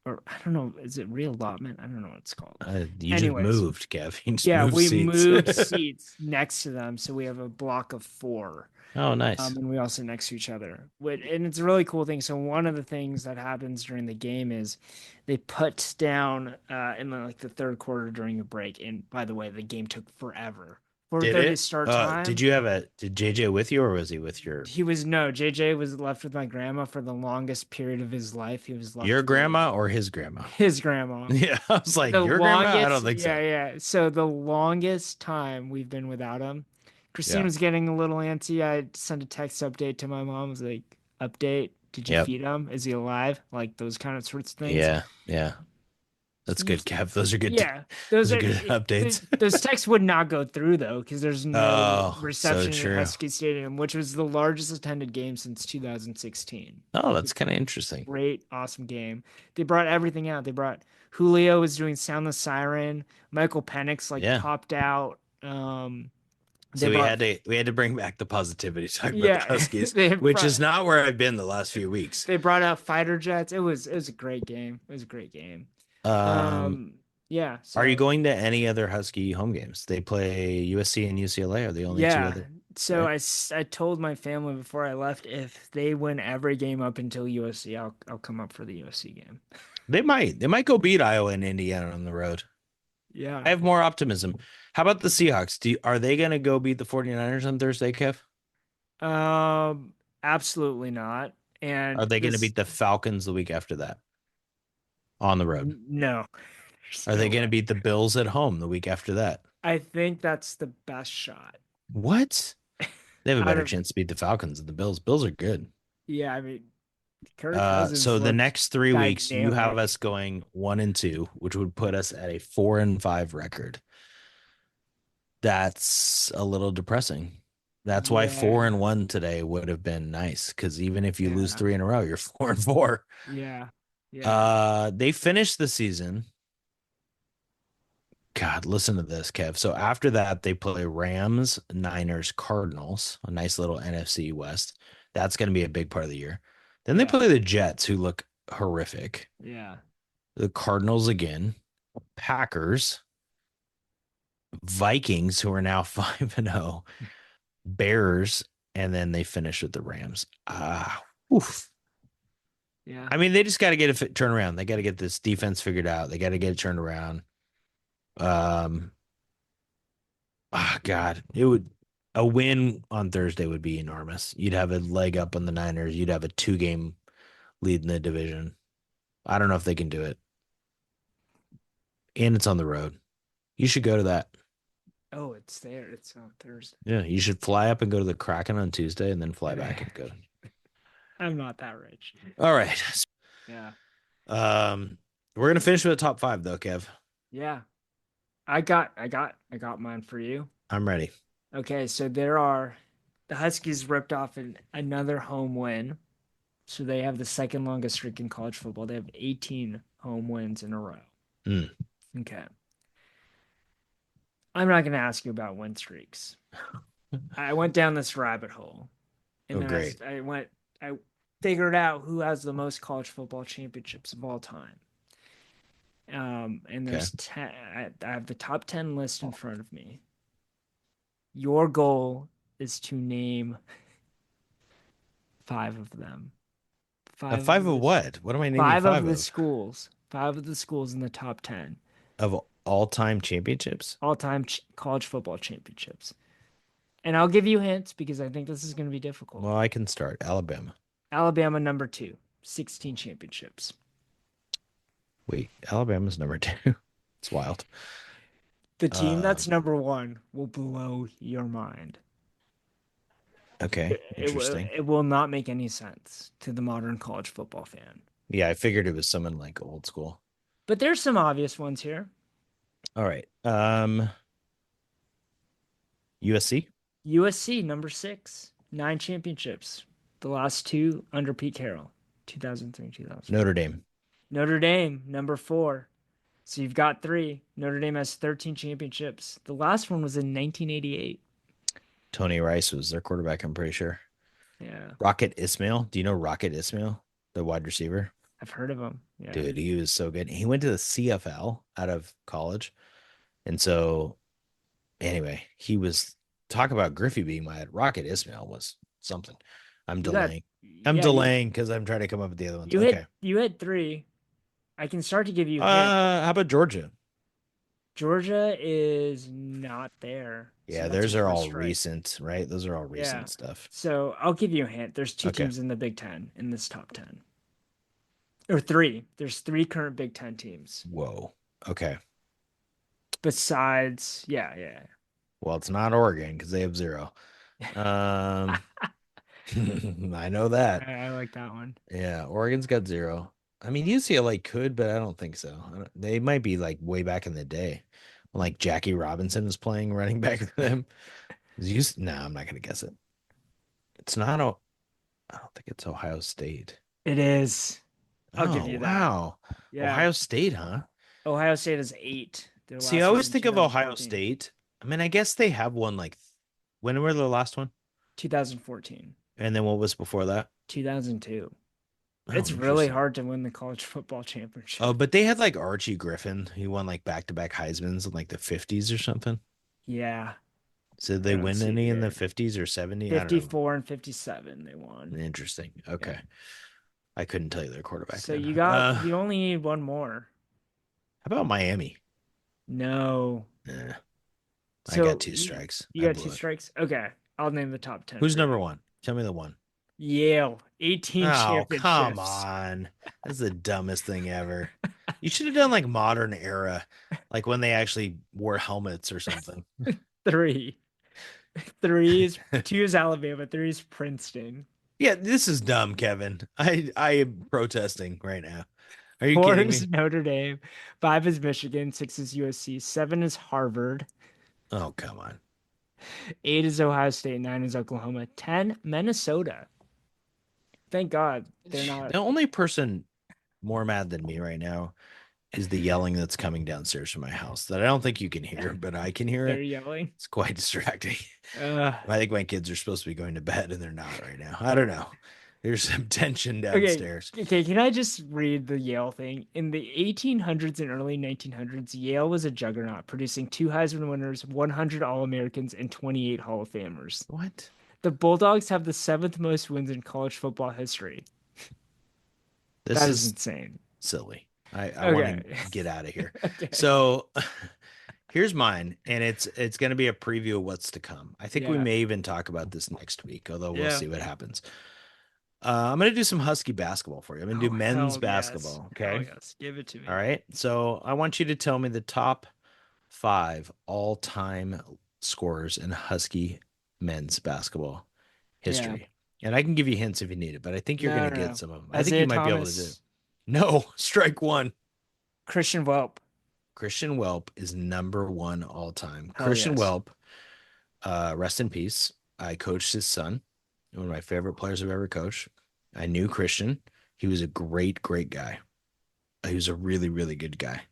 or I don't know, is it reallotment? I don't know what it's called. You just Anyways, moved, Kev. You just yeah, moved we seats. moved seats next to them, so we have a block of four, Oh, nice. and we all sit next to each other. And it's a really cool thing. So one of the things that happens during the game is they put down in like the third quarter during a break. And by the way, the game took forever. Did 4:30 it? start time. Did JJ with you or was he with He was no, JJ was left with my grandma for the longest period of his life. He was your left with grandma or his grandma? his grandma. Yeah, I was like, The your grandma? I don't longest, think yeah, so. yeah. So the longest time we've been without him. Christine Yeah. was getting a little antsy. I sent a text update to my mom. I was like, update, did you Yep. feed him? Is he alive? Like those kind of sorts of things. Yeah. Yeah. That's good, Kev. Those are good. Yeah, those Those are are good updates. those texts would not go through though, because there's no Oh, so reception at true. Husky Stadium, which was the largest attended game since 2016. Oh, It's that's a kind of interesting. great, awesome game. They brought everything out. They brought Julio was doing Sound the Siren. Michael Penix like Yeah. topped out. They So we brought had to we had to bring back the positivity talk about the yeah, Huskies, they which brought is not where I've been the last few weeks. they brought out fighter jets. It was a great game. It was a great game. Um, Um, yeah. are you So going to any other Husky home games? They play USC and UCLA are the only two yeah. other, So right? I told my family before I left if they win every game up until USC, I'll come up for the USC game. They might go beat Iowa and Indiana on the road. I Yeah. have more optimism. How about the Seahawks? Are they going to go beat the 49ers on Thursday, Kev? Um, Absolutely not. Are And they going to this beat the Falcons the week after that on the road? no, there's Are they no going way. to beat the Bills at home the week after that? I think that's the best shot What? They have a out better of chance to beat the Falcons than the Bills. Bills are good. yeah, I mean Kirk Cousins So the looked next 3 weeks, you have dynamic. us going 1-2, which would put us at a 4-5 record. That's a little depressing. That's why four Yeah. and one today would have been nice because even if you lose Yeah. three in a row, you're 4-4. Yeah. Yeah. They finished the season. God, listen to this, Kev. So after that, they play Rams, Niners, Cardinals, a nice little NFC West. That's going to be a big part of the year. Then they Yeah. play the Jets, who look horrific. Yeah. The Cardinals again, Packers, Vikings, who are now 5-0, Bears, and then they finish with the Rams. Oof. Yeah. I mean, they just got to get it turned around. They got to get this defense figured out. They got to get it turned around. Um, God, it would a win on Thursday would be enormous. You'd have a leg up on the Niners. You'd have a 2-game lead in the division. I don't know if they can do it, and it's on the road. You should go to that. Oh, it's there. It's on Thursday. Yeah, you should fly up and go to the Kraken on Tuesday, and then fly back and go. I'm not that rich. All right. Yeah. We're gonna finish with the top five though, Kev. Yeah. I got mine for you. I'm ready. Okay, so the Huskies ripped off another home win. So they have the second longest streak in college football. They have 18 home wins in a row. Mm. Okay. I'm not going to ask you about win streaks. I went down this rabbit hole and Oh, then great. I figured out who has the most college football championships of all time. And Okay. there's 10, I have the top 10 list in front of me. Your goal is to name five of them. A Five five of of the what? What am I naming five of? five of the schools in the top 10 Of all-time championships? all-time college football championships. And I'll give you hints because I think this is going to be difficult. Well, I can start. Alabama. Alabama number two, 16 championships. Wait, Alabama's number two. It's wild. The team that's Um, number one will blow your mind. okay, interesting. It will not make any sense to the modern college football fan. Yeah, I figured it was someone like old school. But there's some obvious ones here. All right. USC, USC number six, 9 championships. The last two under Pete Carroll, 2003, 2004. Notre Dame. Notre Dame number four. So you've got three. Notre Dame has 13 championships. The last one was in 1988. Tony Rice was their quarterback, I'm pretty sure. Yeah, Rocket Ismail. Do you know Rocket Ismail, the wide receiver? I've heard of them. Yeah. Dude, he was so good. He went to the CFL out of college. And so, anyway, he was talk about Griffey being my Rocket Ismail was something. I'm You got, delaying. I'm yeah, delaying because I'm trying to come up with the other ones. hit Okay. you hit three. I can start to give you hints. How about Georgia? Georgia is not there. So Yeah, that's theirs your are first all strike. recent, right? Those are all Yeah. recent stuff. So I'll give you a hint. There's two Okay. teams in the Big Ten in this top 10. Or three. There's three current Big Ten teams. Whoa. Okay. Besides, yeah, yeah. Well, it's not Oregon because they have zero. Um, I know that. I like that one. Yeah, Oregon's got zero. I mean, UCLA could, but I don't think so. They might be like way back in the day when like Jackie Robinson was playing running back for them. No, I'm not gonna guess it. It's not. I don't think it's Ohio State. It is. I'll give Oh you that. wow, Yeah. Ohio State, huh? Ohio State is eight. Their See, I last one always in think of Ohio 2014. State. I mean, I guess they have one like when were the last one? 2014. And then what was before that? 2002. Oh, It's really interesting. hard to win the college football Oh, championship. but they had like Archie Griffin. He won like back-to-back Heisman's in like the 50s or something. Yeah. So did I they don't win see it any in the here. 50s or 70s? I don't know. 54 and 57 they won. Interesting. Yeah. Okay. I couldn't tell you their quarterback So then. you only need one more. How about Miami? No. Eh, I got So two strikes. you I got blew two it. strikes? Okay. I'll name the top 10 Who's for you. number one? Tell me the one. Yale, 18 Oh, come championships. on. That's the dumbest thing ever. You should have done like modern era, like when they actually wore helmets or something. Three. Three is two is Alabama, three is Princeton. Yeah, this is dumb, Kevin. I am protesting right now. Are you Four kidding is me? Notre Dame, five is Michigan, six is USC, seven is Harvard, Oh, come on. eight is Ohio State, nine is Oklahoma, 10 Minnesota. Thank God they're not. The only person more mad than me right now is the yelling that's coming downstairs from my house that I don't think you can hear, but I can hear They're it. yelling. It's quite distracting. Uh, I think my kids are supposed to be going to bed and they're not right now. I don't know. There's some tension okay, downstairs. okay. Can I just read the Yale thing? In the 1800s and early 1900s, Yale was a juggernaut, producing two Heisman winners, 100 All-Americans, and 28 Hall of Famers. What? The Bulldogs have the seventh most wins in college football history. This That is is insane. silly. I want Okay. to get out of here. Okay. So here's mine, and it's going to be a preview of what's to come. I think we Yeah. may even talk about this next week, although we'll Yeah. see what happens. I'm going to do some Husky basketball for you. I'm going to Oh, do men's hell yes. basketball. Hell Okay. yes. Give it to All me. right. So I want you to tell me the top five all-time scorers in Husky men's basketball Yeah. history. And I can give you hints if you need it, but I think you're going No, to no, get no. some of them. I think you Isaiah might be able to do it. Thomas, No, strike one. Christian Welp. Christian Welp is number one all time. Hell Christian yes. Welp, rest in peace. I coached his son, one of my favorite players I've ever coached. I knew Christian. He was a great, great guy. He was a really, really good guy.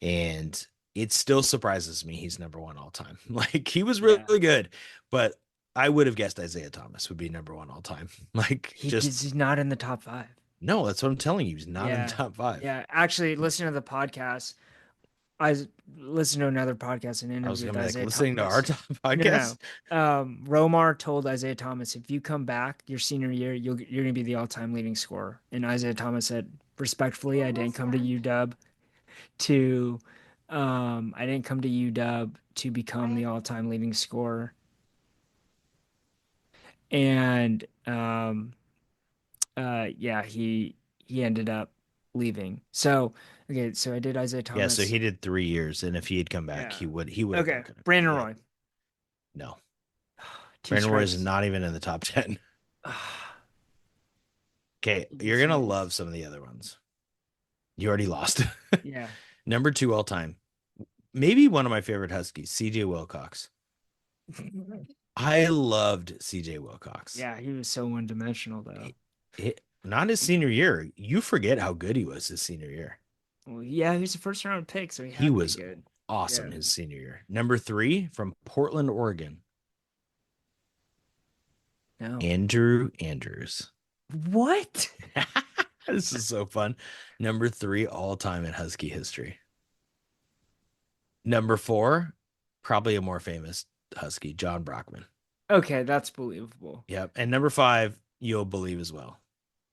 And it still surprises me he's number one all time. Like he was Yeah. really good, but I would have guessed Isaiah Thomas would be number one all time. Like just He's not in the top five. no, that's what I'm telling you. He's not in the Yeah. top five. Yeah. Actually, listen to the podcast. I listened to another podcast and I was interviewed gonna be like Isaiah listening to our Thomas. No, podcast. no. Romar told Isaiah Thomas, if you come back your senior year, you're gonna be the all-time leading scorer. And Isaiah Thomas said, respectfully, I didn't come to UW to I didn't come to UW to become the all-time leading scorer. And yeah, he ended up leaving. So okay, so I did Isaiah Yeah, so Thomas. he did 3 years, and if he had come back, Yeah. he would have Okay, broken it. Brandon Yeah, Roy. no, Two Brandon Roy is strikes. not even in the top 10. Okay, you're He's gonna love nice. some of the other ones. You already lost. Yeah. Number two all time, maybe one of my favorite Huskies, CJ Wilcox. I loved CJ Wilcox. Yeah, he was so one-dimensional though. He- Not his senior year. You forget how good he was his senior year. Well, yeah, he was a first round pick, so he He had to be was good. awesome Yeah. his senior year. Number three from Portland, Oregon, No. Andrew Andrews. What? This is so fun. Number three all time in Husky history. Number four, probably a more famous Husky, John Brockman. Okay, that's believable. Yep. And number five, you'll believe as well,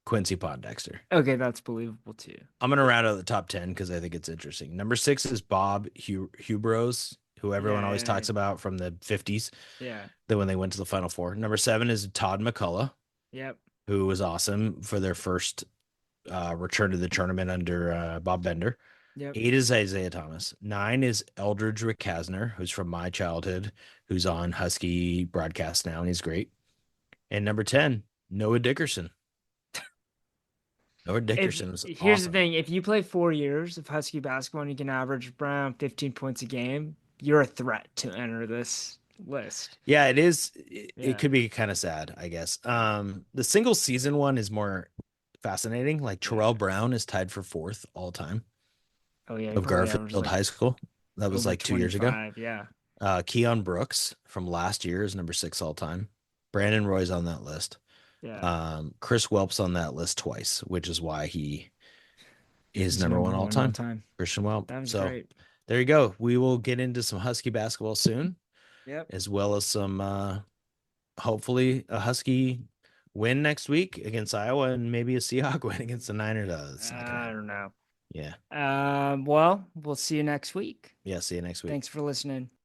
Quincy Pondexter. Okay, that's believable too. I'm going to round out the top 10 because I think it's interesting. Number six is Bob Hubros, who everyone always Yeah, talks about from the 50s, yeah. then when they went to the Final Four. Number seven is Todd McCullough, Yep. who was awesome for their first return to the tournament under Bob Bender. Yep. Eight is Isaiah Thomas. Nine is Eldridge Rickasner, who's from my childhood, who's on Husky broadcast now, and he's great. And number 10, Noah Dickerson. Noah If Dickerson was here's the awesome. thing, if you play 4 years of Husky basketball and you can average around 15 points a game, you're a threat to enter this list. Yeah, it is. It Yeah. could be kind of sad, I guess. Yeah. The single season one is more fascinating. Like Terrell Yeah. Brown is tied for fourth all time Oh yeah, he of probably averaged Garfield like High School. That was over like 2 years ago. 25. Yeah. Keon Brooks from last year is number six all time. Brandon Roy's on that list. Yeah. Chris Welp's on that list twice, which is why he is He's number number one all one all time. time. Christian Welp. That was So great. there you go. We will get into some Husky basketball soon, Yep. as well as some hopefully a Husky win next week against Iowa and maybe a Seahawk win against the Niners. It's not gonna I happen. don't know. Yeah. Well, we'll see you next week. Yeah. See you next week. Thanks for listening.